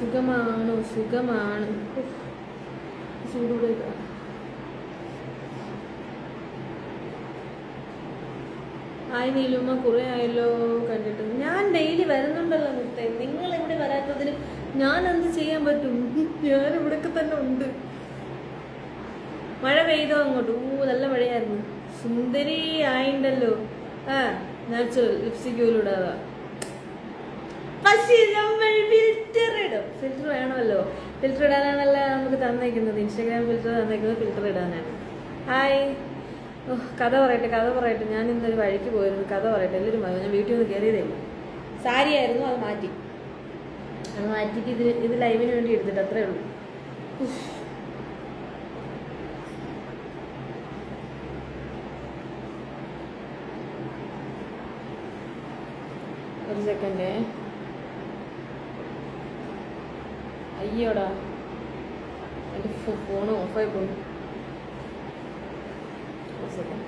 സുഖമാണോ? സുഖമാണ്. ചൂടുകൂടെ ആയി നീലുമ്മ കുറേ ആയല്ലോ കണ്ടിട്ട്. ഞാൻ ഡെയിലി വരുന്നുണ്ടല്ലോ മുത്തേ, നിങ്ങൾ ഇവിടെ വരാത്തതിന് ഞാൻ എന്ത് ചെയ്യാൻ പറ്റും? ഞാൻ ഇവിടെയൊക്കെ തന്നെ ഉണ്ട്. മഴ പെയ്തോ അങ്ങോട്ട്? നല്ല മഴയായിരുന്നു. സുന്ദരി ആയിണ്ടല്ലോ. നാച്ചുറൽ ലിപ്സ്റ്റിക് പോലും പക്ഷേ നമ്മൾ ഫിൽറ്റർ ഇടും. ഫിൽറ്റർ വേണമല്ലോ. ഫിൽറ്റർ ഇടാനാണല്ല നമുക്ക് തന്നേക്കുന്നത്. ഇൻസ്റ്റാഗ്രാം ഫിൽറ്റർ തന്നേക്കുന്നത് ഫിൽറ്റർ ഇടാനാണ്. ഹായ്. കഥ പറയട്ടെ. ഞാൻ ഇന്നൊരു വഴിക്ക് പോയിരുന്നു. കഥ പറയട്ടെ. എല്ലാവരും ഞാൻ വീട്ടിൽ നിന്ന് കയറിയതേ. സാരി ആയിരുന്നു, അത് മാറ്റിയിട്ട് ഇത് ലൈവിന് വേണ്ടി എടുത്തിട്ട് അത്രേ ഉള്ളൂ. ഒരു സെക്കൻഡ്. അയ്യോടാ, എൻ്റെ ഫോൺ ഓഫായി പോകും. ഒരു സെക്കൻഡ്.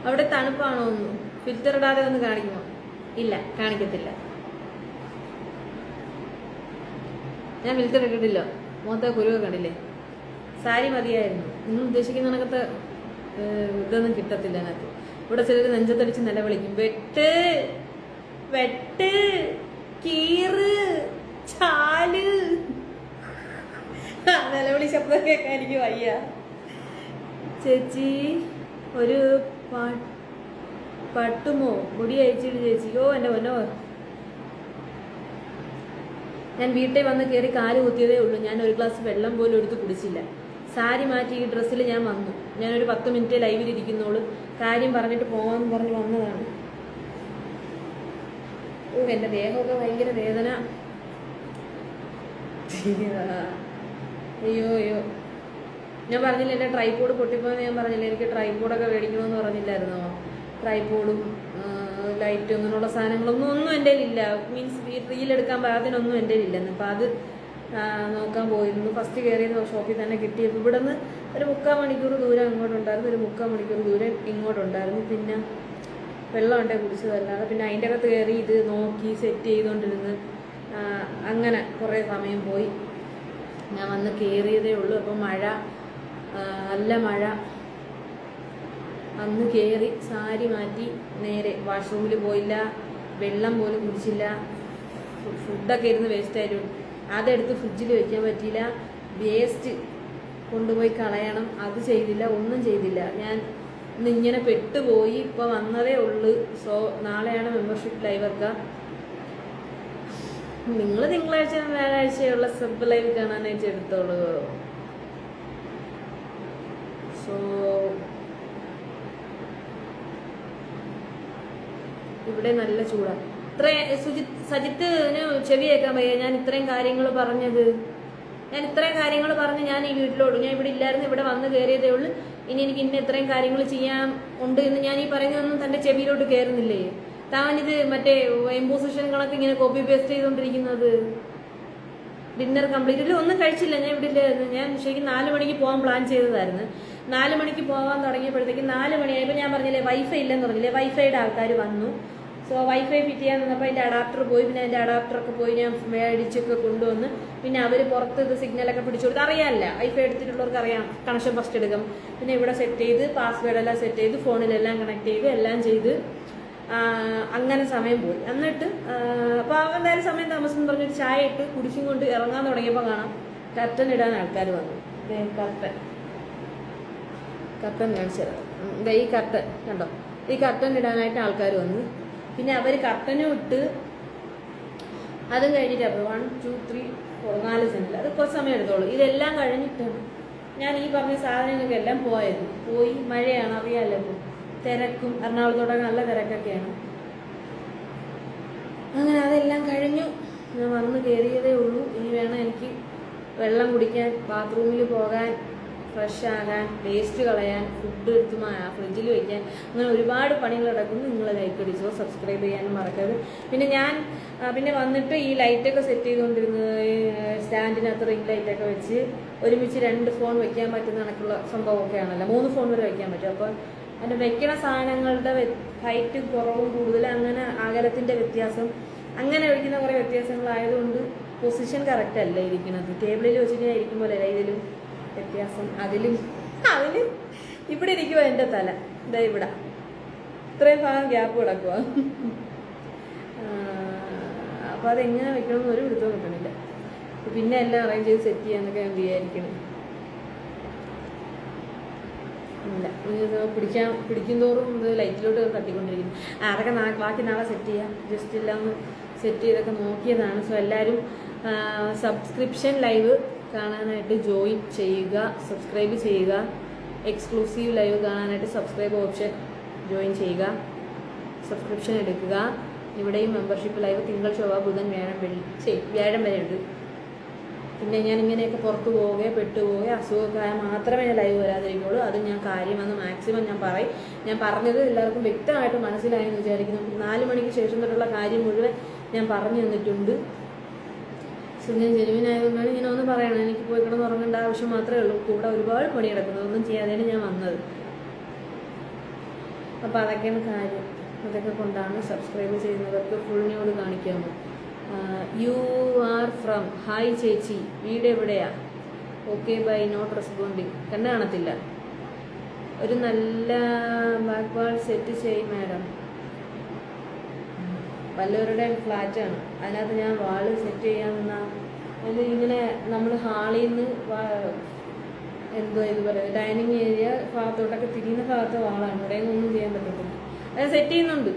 അവിടെ തണുപ്പാണോ? ഒന്നും ഫിൽറ്റർ ഇടാതെ ഒന്ന് കാണിക്കുമോ? ഇല്ല, കാണിക്കത്തില്ല. ഞാൻ ഫിൽറ്റർ ഇട്ടിട്ടില്ല. മുഖത്തെ കുരുവൊക്കെ കണ്ടില്ലേ? സാരി മതിയായിരുന്നു. നിങ്ങൾ ഉദ്ദേശിക്കുന്ന കണക്കത്തെ ഇതൊന്നും കിട്ടത്തില്ല അതിനകത്ത്. ഇവിടെ ചിലർ നെഞ്ചത്തടിച്ച് നിലവിളിക്കും, വെട്ട്, കീറ്, ചാല്. നിലവിളി ശബ്ദം കേൾക്കാൻ എനിക്ക് വയ്യ. ചേച്ചി ഒരു പട്ടുമോ മുടി അയച്ചിട്ട് ചേച്ചി. എൻ്റെ പൊന്നോ, ഞാൻ വീട്ടിൽ വന്ന് കയറി കാല് കുത്തിയതേ ഉള്ളൂ. ഞാൻ ഒരു ഗ്ലാസ് വെള്ളം പോലും എടുത്ത് കുടിച്ചില്ല. സാരി മാറ്റി ഈ ഡ്രസ്സിൽ ഞാൻ വന്നു. ഞാനൊരു 10 മിനിറ്റ് ലൈവിൽ ഇരിക്കുന്നോളൂ. കാര്യം പറഞ്ഞിട്ട് പോകാമെന്ന് പറഞ്ഞ് വന്നതാണ്. എൻ്റെ ദേഹമൊക്കെ ഭയങ്കര വേദന. അയ്യോ. ഞാൻ പറഞ്ഞില്ല, എൻ്റെ ട്രൈപോഡ് പൊട്ടിപ്പോയെന്ന് ഞാൻ പറഞ്ഞില്ല. എനിക്ക് ട്രൈപോഡൊക്കെ മേടിക്കണമെന്ന് പറഞ്ഞില്ലായിരുന്നോ? ട്രൈപോഡും ലൈറ്റും അങ്ങനെയുള്ള സാധനങ്ങളൊന്നും എൻ്റെ കയ്യിലില്ല. മീൻസ് റീലെടുക്കാൻ പാകത്തിനൊന്നും എൻ്റെ കയ്യിലില്ലെന്ന്. അപ്പം അത് നോക്കാൻ പോയിരുന്നു. ഫസ്റ്റ് കയറിയത് ഷോപ്പിൽ തന്നെ കിട്ടിയപ്പോൾ ഇവിടെ നിന്ന് ഒരു 3/4 മണിക്കൂർ ദൂരം അങ്ങോട്ടുണ്ടായിരുന്നു, ഒരു 3/4 മണിക്കൂർ ദൂരം ഇങ്ങോട്ടുണ്ടായിരുന്നു. പിന്നെ വെള്ളം ഉണ്ടേ കുടിച്ചതല്ലാതെ. പിന്നെ അതിൻ്റെ അകത്ത് കയറി ഇത് നോക്കി സെറ്റ് ചെയ്തുകൊണ്ടിരുന്ന് അങ്ങനെ കുറേ സമയം പോയി. ഞാൻ വന്ന് കയറിയതേ ഉള്ളൂ. അപ്പം മഴ, നല്ല മഴ. അന്ന് കയറി സാരി മാറ്റി നേരെ വാഷ്റൂമിൽ പോയില്ല, വെള്ളം പോലും കുടിച്ചില്ല. ഫുഡൊക്കെ ഇരുന്ന് വേസ്റ്റായിരുന്നു. അതെടുത്ത് ഫ്രിഡ്ജിൽ വെക്കാൻ പറ്റിയില്ല. വേസ്റ്റ് കൊണ്ടുപോയി കളയണം, അത് ചെയ്തില്ല, ഒന്നും ചെയ്തില്ല. ഞാൻ ഇന്നിങ്ങനെ പെട്ടുപോയി. ഇപ്പോൾ വന്നതേ ഉള്ളൂ. സോ നാളെയാണ് മെമ്പർഷിപ്പ് ലൈവൊക്കെ. നിങ്ങൾ തിങ്കളാഴ്ച വ്യാഴാഴ്ചയുള്ള സബ് ലൈവ് കാണാനായിട്ട് എടുത്തോളൂ. സോ ഇവിടെ നല്ല ചൂടാണ്. സജിത്തിന് ചെവി കേൾക്കാൻ വയ്യ. ഞാൻ ഇത്രയും കാര്യങ്ങൾ പറഞ്ഞ് ഞാൻ ഈ വീട്ടിലോട്ട്, ഞാൻ ഇവിടെ ഇല്ലായിരുന്നു, ഇവിടെ വന്ന് കയറിയതേ ഉള്ളൂ. ഇനി എനിക്ക് ഇത്രയും കാര്യങ്ങൾ ചെയ്യാൻ ഉണ്ട് എന്ന് ഞാൻ ഈ പറയുന്നതൊന്നും തൻ്റെ ചെവിയിലോട്ട് കയറുന്നില്ലേ? താനിത് മറ്റേ ഇമ്പോസിഷൻ കണക്ക് ഇങ്ങനെ കോപ്പി പേസ്റ്റ് ചെയ്തുകൊണ്ടിരിക്കുന്നത്. ഡിന്നർ കംപ്ലീറ്റ് ഇല്ല, ഒന്നും കഴിച്ചില്ല. ഞാൻ ഇവിടെ ഇല്ലായിരുന്നു. ഞാൻ ശരിക്കും 4 മണിക്ക് പോകാൻ പ്ലാൻ ചെയ്തതായിരുന്നു. 4 മണിക്ക് പോകാൻ തുടങ്ങിയപ്പോഴത്തേക്ക് 4 മണിയായപ്പോൾ ഞാൻ പറഞ്ഞില്ലേ വൈഫൈ ഇല്ലെന്ന് പറഞ്ഞില്ലേ, വൈഫൈയുടെ ആൾക്കാർ വന്നു. സോ വൈഫൈ ഫിറ്റ് ചെയ്യാൻ നിന്നപ്പോൾ അതിൻ്റെ അഡാപ്റ്റർ പോയി. പിന്നെ അതിൻ്റെ അഡാപ്റ്ററൊക്കെ പോയി ഞാൻ മേടിച്ചൊക്കെ കൊണ്ടുവന്ന്. പിന്നെ അവർ പുറത്ത് ഇത് സിഗ്നലൊക്കെ പിടിച്ചു കൊടുത്ത്. അറിയാമല്ല, വൈഫൈ എടുത്തിട്ടുള്ളവർക്ക് അറിയാം. കണക്ഷൻ ഫസ്റ്റ് എടുക്കും. പിന്നെ ഇവിടെ സെറ്റ് ചെയ്ത് പാസ്വേഡെല്ലാം സെറ്റ് ചെയ്ത് ഫോണിലെല്ലാം കണക്ട് ചെയ്ത് എല്ലാം ചെയ്ത് അങ്ങനെ സമയം പോയി. എന്നിട്ട് അപ്പോൾ എന്തായാലും സമയം താമസം എന്ന് പറഞ്ഞൊരു ചായ ഇട്ട് കുടിച്ചും കൊണ്ട് ഇറങ്ങാൻ തുടങ്ങിയപ്പോൾ കാണാം കർട്ടൻ ഇടാൻ ആൾക്കാർ വന്നു. കർട്ടൻ കാണിച്ചത് ഈ കർട്ടൻ കണ്ടോ, ഈ കർട്ടൻ ഇടാനായിട്ട് ആൾക്കാർ വന്നു. പിന്നെ അവർ കർട്ടനും ഇട്ട് അതും കഴിഞ്ഞിട്ട് അപ്പോൾ 1 2 3 4 4 സെൻറ്റിൽ അത് കുറച്ച് സമയം എടുത്തോളൂ. ഇതെല്ലാം കഴിഞ്ഞിട്ടാണ് ഞാൻ ഈ പറഞ്ഞ സാധനങ്ങൾക്കെല്ലാം പോയി. മഴയാണ്, അറിയാമല്ലോ. ഇപ്പോൾ തിരക്കും, എറണാകുളത്തോടൊക്കെ നല്ല തിരക്കൊക്കെയാണ്. അങ്ങനെ അതെല്ലാം കഴിഞ്ഞു. ഞാൻ വന്ന് കയറിയതേ ഉള്ളൂ. ഇനി വേണം എനിക്ക് വെള്ളം കുടിക്കാൻ, ബാത്റൂമിൽ പോകാൻ, ഫ്രഷ് ആകാൻ, വേസ്റ്റ് കളയാൻ, ഫുഡ് എടുത്ത് ഫ്രിഡ്ജിൽ വയ്ക്കാൻ, അങ്ങനെ ഒരുപാട് പണികൾ നടക്കുന്നു. നിങ്ങൾ ലൈക്ക് അടിച്ചോ, സബ്സ്ക്രൈബ് ചെയ്യാനും മറക്കരുത്. പിന്നെ വന്നിട്ട് ഈ ലൈറ്റൊക്കെ സെറ്റ് ചെയ്തുകൊണ്ടിരുന്നത് സ്റ്റാൻഡിനകത്ത് റിംഗ് ലൈറ്റൊക്കെ വെച്ച് ഒരുമിച്ച് 2 ഫോൺ വെക്കാൻ പറ്റുന്ന കണക്കുള്ള സംഭവമൊക്കെ ആണല്ലോ. 3 ഫോൺ വരെ വെക്കാൻ പറ്റും. അപ്പോൾ അതിൻ്റെ വെക്കണ സാധനങ്ങളുടെ ഹൈറ്റ് കുറവും കൂടുതൽ, അങ്ങനെ അകലത്തിൻ്റെ വ്യത്യാസം, അങ്ങനെ ഒഴിക്കുന്ന കുറേ വ്യത്യാസങ്ങളായതുകൊണ്ട് പൊസിഷൻ കറക്റ്റ് അല്ല ഇരിക്കുന്നത്. ടേബിളിൽ വെച്ചിട്ട് ഇരിക്കും പോലെ അല്ല, ഇതിലും വ്യത്യാസം. അതിലും ഇവിടെ ഇരിക്കുമോ എൻ്റെ തല, ഇതാ ഇവിടെ ഇത്രയും ഭാഗം ഗ്യാപ്പ് കിടക്കുക. അപ്പോൾ അതെങ്ങനെ വെക്കണമെന്ന് ഒരു പിടുത്തവും കിട്ടണില്ല. പിന്നെ എല്ലാം അറേഞ്ച് ചെയ്ത് സെറ്റ് ചെയ്യാന്നൊക്കെ ഞാൻ വിചാരിക്കണം. ഇല്ല, പിടിക്കും തോറും ഇത് ലൈറ്റിലോട്ട് തട്ടിക്കൊണ്ടിരിക്കുന്നു. അതൊക്കെ ബാക്കി നാളെ സെറ്റ് ചെയ്യാം. ജസ്റ്റ് എല്ലാം ഒന്ന് സെറ്റ് ചെയ്തൊക്കെ നോക്കിയതാണ്. സോ എല്ലാവരും സബ്സ്ക്രിപ്ഷൻ ലൈവ് കാണാനായിട്ട് ജോയിൻ ചെയ്യുക, സബ്സ്ക്രൈബ് ചെയ്യുക. എക്സ്ക്ലൂസീവ് ലൈവ് കാണാനായിട്ട് സബ്സ്ക്രൈബ് ഓപ്ഷൻ ജോയിൻ ചെയ്യുക, സബ്സ്ക്രിപ്ഷൻ എടുക്കുക. ഇവിടെയും മെമ്പർഷിപ്പ് ലൈവ് തിങ്കൾ, ചൊവ്വ, ബുധൻ, വ്യാഴം വരെ ഉണ്ട്. പിന്നെ ഞാൻ ഇങ്ങനെയൊക്കെ പുറത്തു പോവുകയോ പെട്ടുപോവുകയോ അസുഖമൊക്കെ മാത്രമേ ഞാൻ ലൈവ് വരാതിരിക്കുള്ളൂ. അത് ഞാൻ കാര്യമെന്ന് മാക്സിമം ഞാൻ പറയും. ഞാൻ പറഞ്ഞത് എല്ലാവർക്കും വ്യക്തമായിട്ട് മനസ്സിലായെന്ന് വിചാരിക്കുന്നു. 4 മണിക്ക് ശേഷം തൊട്ടുള്ള കാര്യം മുഴുവൻ ഞാൻ പറഞ്ഞു തന്നിട്ടുണ്ട്. സോ ഞാൻ ജെനുവിനായതുകൊണ്ടാണ് ഇങ്ങനെ ഒന്ന് പറയണം. എനിക്ക് പോയി കിടന്ന് ഉറങ്ങേണ്ട ആവശ്യം മാത്രമേ ഉള്ളൂ. കൂടെ ഒരുപാട് പണി കിടക്കുന്നത്, ഒന്നും ചെയ്യാതെയാണ് ഞാൻ വന്നത്. അപ്പോൾ അതൊക്കെയാണ് കാര്യം. അതൊക്കെ കൊണ്ടാണ് സബ്സ്ക്രൈബ് ചെയ്യുന്നവർക്ക് ഫുൾ ന്യൂഡ് കാണിക്കാമോ? യു ആർ ഫ്രം, ഹായ് ചേച്ചി, വീട് എവിടെയാ? Okay bye, not responding. കണ്ണ് കാണത്തില്ല. ഒരു നല്ല ബാക്ക് വാൾ സെറ്റ് ചെയ്യും മാഡം. വല്ലവരുടെയും ഫ്ലാറ്റാണ്, അതിനകത്ത് ഞാൻ വാള് സെറ്റ് ചെയ്യാമെന്ന അത് ഇങ്ങനെ നമ്മൾ ഹാളിൽ നിന്ന് എന്തോ ഇത് പറയുന്നത് ഡൈനിങ് ഏരിയ ഭാഗത്തോട്ടൊക്കെ തിരിയുന്ന ഭാഗത്തെ വാളാണ്. ഇവിടെയും ഒന്നും ചെയ്യാൻ പറ്റത്തില്ല. അത് സെറ്റ് ചെയ്യുന്നുണ്ട്.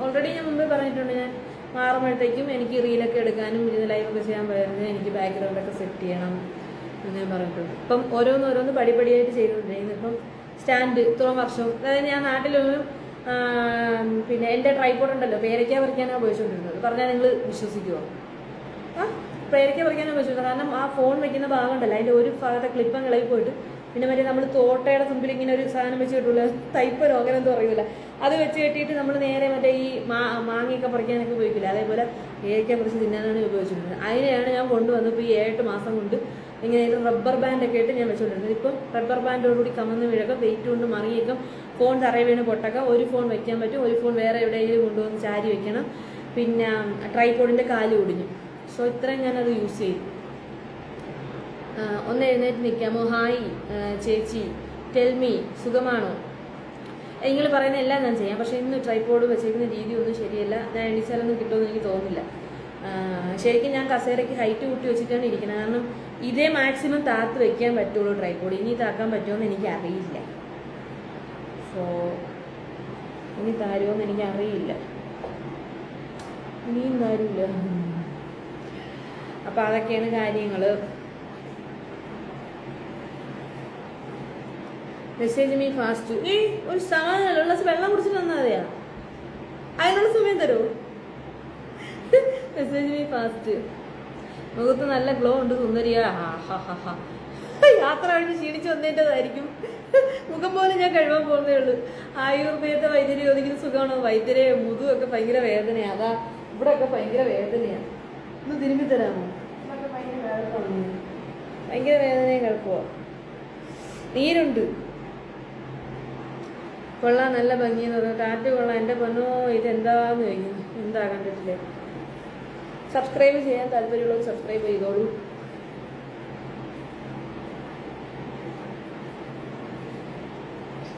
ഓൾറെഡി ഞാൻ മുമ്പേ പറഞ്ഞിട്ടുണ്ട്. ഞാൻ മാറുമ്പോഴത്തേക്കും എനിക്ക് റീലൊക്കെ എടുക്കാനും ഇതിന് ലൈവൊക്കെ ചെയ്യാൻ പറയുന്നത് എനിക്ക് ബാക്ക്ഗ്രൗണ്ടൊക്കെ സെറ്റ് ചെയ്യണം എന്ന് ഞാൻ പറഞ്ഞിട്ടുണ്ട്. ഇപ്പം ഓരോന്ന് പടിപടിയായിട്ട് ചെയ്തുകൊണ്ടിരിക്കുന്നത്. ഇപ്പം സ്റ്റാൻഡ് ഇത്രയും വർഷവും, അതായത് ഞാൻ നാട്ടിലൊന്നും പിന്നെ എൻ്റെ ട്രൈപോഡ് ഉണ്ടല്ലോ, പേരയ്ക്ക പറിക്കാനാണ് ഉപയോഗിച്ചുകൊണ്ടിരുന്നത്. പറഞ്ഞാൽ നിങ്ങൾ വിശ്വസിക്കുമോ? പേരയ്ക്ക പറിക്കാനാണ് ഉപയോഗിച്ചത്. കാരണം ആ ഫോൺ വെക്കുന്ന ഭാഗം ഉണ്ടല്ലോ, അതിൻ്റെ ഒരു ഭാഗത്തെ ക്ലിപ്പം കിളവി പോയിട്ട് പിന്നെ മറ്റേ നമ്മൾ തോട്ടയുടെ മുമ്പിൽ ഇങ്ങനെ ഒരു സാധനം വെച്ച് കിട്ടൂല, തൈപ്പരോ അങ്ങനെ എന്തോ അറിയില്ല, അത് വെച്ച് കെട്ടിയിട്ട് നമ്മൾ നേരെ മറ്റേ ഈ മാങ്ങയൊക്കെ പറിക്കാനൊക്കെ ഉപയോഗിക്കില്ല, അതേപോലെ പേരയ്ക്ക പറിച്ച് തിന്നാനാണ് ഉപയോഗിച്ചിട്ടുള്ളത്. അതിനെയാണ് ഞാൻ കൊണ്ടുവന്നപ്പോൾ ഈ 7 മാസം കൊണ്ട് ഇങ്ങനെ റബ്ബർ ബാൻഡൊക്കെ ആയിട്ട് ഞാൻ വെച്ചുകൊണ്ടിരുന്നത്. ഇപ്പം റബ്ബർ ബാൻഡോടുകൂടി കമന്ന് വീഴക്കം, വെയിറ്റ് കൊണ്ട് മറിയേക്കും, ഫോൺ തറയിൽ വീണ് പൊട്ടക്കം, ഒരു ഫോൺ വയ്ക്കാൻ പറ്റും, ഒരു ഫോൺ വേറെ എവിടെയെങ്കിലും കൊണ്ടുവന്ന് ചാരി വെക്കണം. പിന്നെ ട്രൈപോഡിൻ്റെ കാല് ഒടിഞ്ഞു. സോ ഇത്രയും ഞാനത് യൂസ് ചെയ്തു. ഒന്ന് എഴുന്നേറ്റ് നിൽക്കാമോ? ഹായ് ചേച്ചി, ടെൽമി, സുഖമാണോ? നിങ്ങൾ പറയുന്ന എല്ലാം ഞാൻ ചെയ്യാം. പക്ഷേ ഇന്ന് ട്രൈപോഡ് വെച്ചേക്കുന്ന രീതി ഒന്നും ശരിയല്ല. ഞാൻ എണീച്ചാലൊന്നും കിട്ടുമെന്ന് എനിക്ക് തോന്നുന്നില്ല. ശരിക്കും ഞാൻ കസേരയ്ക്ക് ഹൈറ്റ് കൂട്ടി വെച്ചിട്ടാണ് ഇരിക്കുന്നത്. കാരണം ഇതേ മാക്സിമം താത്ത് വെക്കാൻ പറ്റുള്ളൂ ട്രൈപോഡ്. ഇനി താക്കാൻ പറ്റുമോ എന്ന് എനിക്കറിയില്ല. സോ ഇനി താരുമോയെന്ന് എനിക്കറിയില്ല. ഇനിയും താരില്ല. അപ്പം അതൊക്കെയാണ് കാര്യങ്ങൾ. Message me fast. ഒരു സാധനമല്ല, വെള്ളം കുടിച്ചിട്ട് വന്നാൽ മതിയാ, അതിനുള്ള സമയം തരുമോ? Message me fast. മുഖത്ത് നല്ല ഗ്ലോ ഉണ്ട്, സുന്ദരിയാ. യാത്ര കഴിഞ്ഞ് ക്ഷീണിച്ച് വന്നേറ്റതായിരിക്കും. മുഖം പോലെ ഞാൻ കഴിവാൻ പോകുന്നേ ഉള്ളൂ. ആയുർവേദ വൈദ്യരെ ഒതുക്കുന്ന സുഖമാണോ? വൈദ്യരെ മുതുകൊക്കെ ഭയങ്കര വേദനയാണ്. അതാ ഇവിടെയൊക്കെ ഭയങ്കര വേദനയാണ്. ഒന്ന് തിരുമ്പി തരാമോ? ഇവിടെയൊക്കെ ഭയങ്കര വേദനയും കിടക്കുവോ? നീരുണ്ട്. കൊള്ളാം, നല്ല ഭംഗിയെന്ന് പറഞ്ഞു. കാറ്റ് കൊള്ളാം. എൻ്റെ പൊന്നോ, ഇതെന്താന്ന് ചോദിക്കുന്നു. എന്താ കണ്ടിട്ടില്ലേ? സബ്സ്ക്രൈബ് ചെയ്യാൻ താല്പര്യമുള്ളവർ സബ്സ്ക്രൈബ് ചെയ്തോളൂ.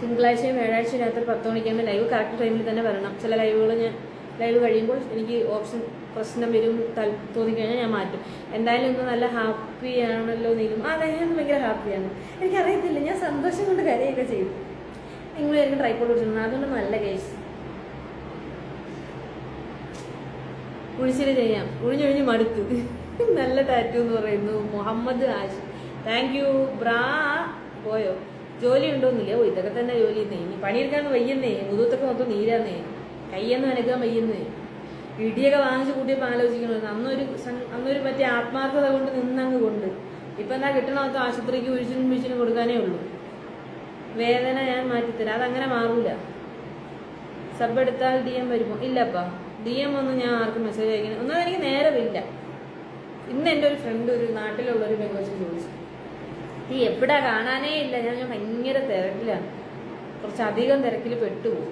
തിങ്കളാഴ്ചയും വ്യാഴാഴ്ചയും രാത്രി 10 മണിക്കാകുമ്പോൾ ലൈവ് കറക്റ്റ് ടൈമിൽ തന്നെ വരണം. ചില ലൈവുകൾ ഞാൻ ലൈവ് കഴിയുമ്പോൾ എനിക്ക് ഓപ്ഷൻ പ്രശ്നം വരും തോന്നിക്കഴിഞ്ഞാൽ ഞാൻ മാറ്റും. എന്തായാലും ഇന്ന് നല്ല ഹാപ്പിയാണല്ലോ നീലും. അതെ, ഞാൻ ഭയങ്കര ഹാപ്പിയാണ്. എനിക്കറിയത്തില്ല, ഞാൻ സന്തോഷം കൊണ്ട് കരയൊക്കെ ചെയ്തു. നിങ്ങളായിരിക്കും ട്രൈപോഡ് പിടിച്ചിട്ടുണ്ട്, അതുകൊണ്ട് നല്ല കേസ്. കുഴിച്ചിൽ ചെയ്യാം, കുഴിഞ്ഞൊഴിഞ്ഞ് മടുത്തു. നല്ല ടാറ്റു എന്ന് പറയുന്നു മുഹമ്മദ് ആഷ്. താങ്ക് യു ബ്രാ. പോയോ? ജോലി ഉണ്ടോന്നില്ല? ഓ, ഇതൊക്കെ തന്നെ ജോലി ചെയ്യുന്നേ. ഇനി പണിയെടുക്കാന്ന് വയ്യുന്നേ. മുതുത്തൊക്കെ മൊത്തം നീരാന്നേ. കയ്യൊന്നും അനക്കാൻ വയ്യുന്നേ. ഇടിയൊക്കെ വാങ്ങിച്ച് കൂട്ടിയപ്പോൾ ആലോചിക്കണമായിരുന്നു. അന്നൊരു പറ്റിയ ആത്മാർത്ഥത കൊണ്ട് നിന്നങ്ങ് കൊണ്ട്. ഇപ്പം എന്താ കിട്ടണമൊക്കെ ആശുപത്രിക്ക് വിഴിച്ചിനും കൊടുക്കാനേ ഉള്ളൂ. വേദന ഞാൻ മാറ്റിത്തരാം, അതങ്ങനെ മാറൂല. സബ് എടുത്താൽ DM വരുമോ? ഇല്ലപ്പാ, DM ഒന്നും ഞാൻ ആർക്കും മെസ്സേജ് അയക്കണം. ഒന്നും എനിക്ക് നേരമില്ല. ഇന്ന് എൻ്റെ ഒരു ഫ്രണ്ട് ഒരു നാട്ടിലുള്ളൊരു പെങ്കൊച്ച് ചോദിച്ചു, നീ എവിടാ കാണാനേ ഇല്ല. ഞാൻ ഭയങ്കര തിരക്കിലാണ്, കുറച്ചധികം തിരക്കിൽ പെട്ടുപോകും.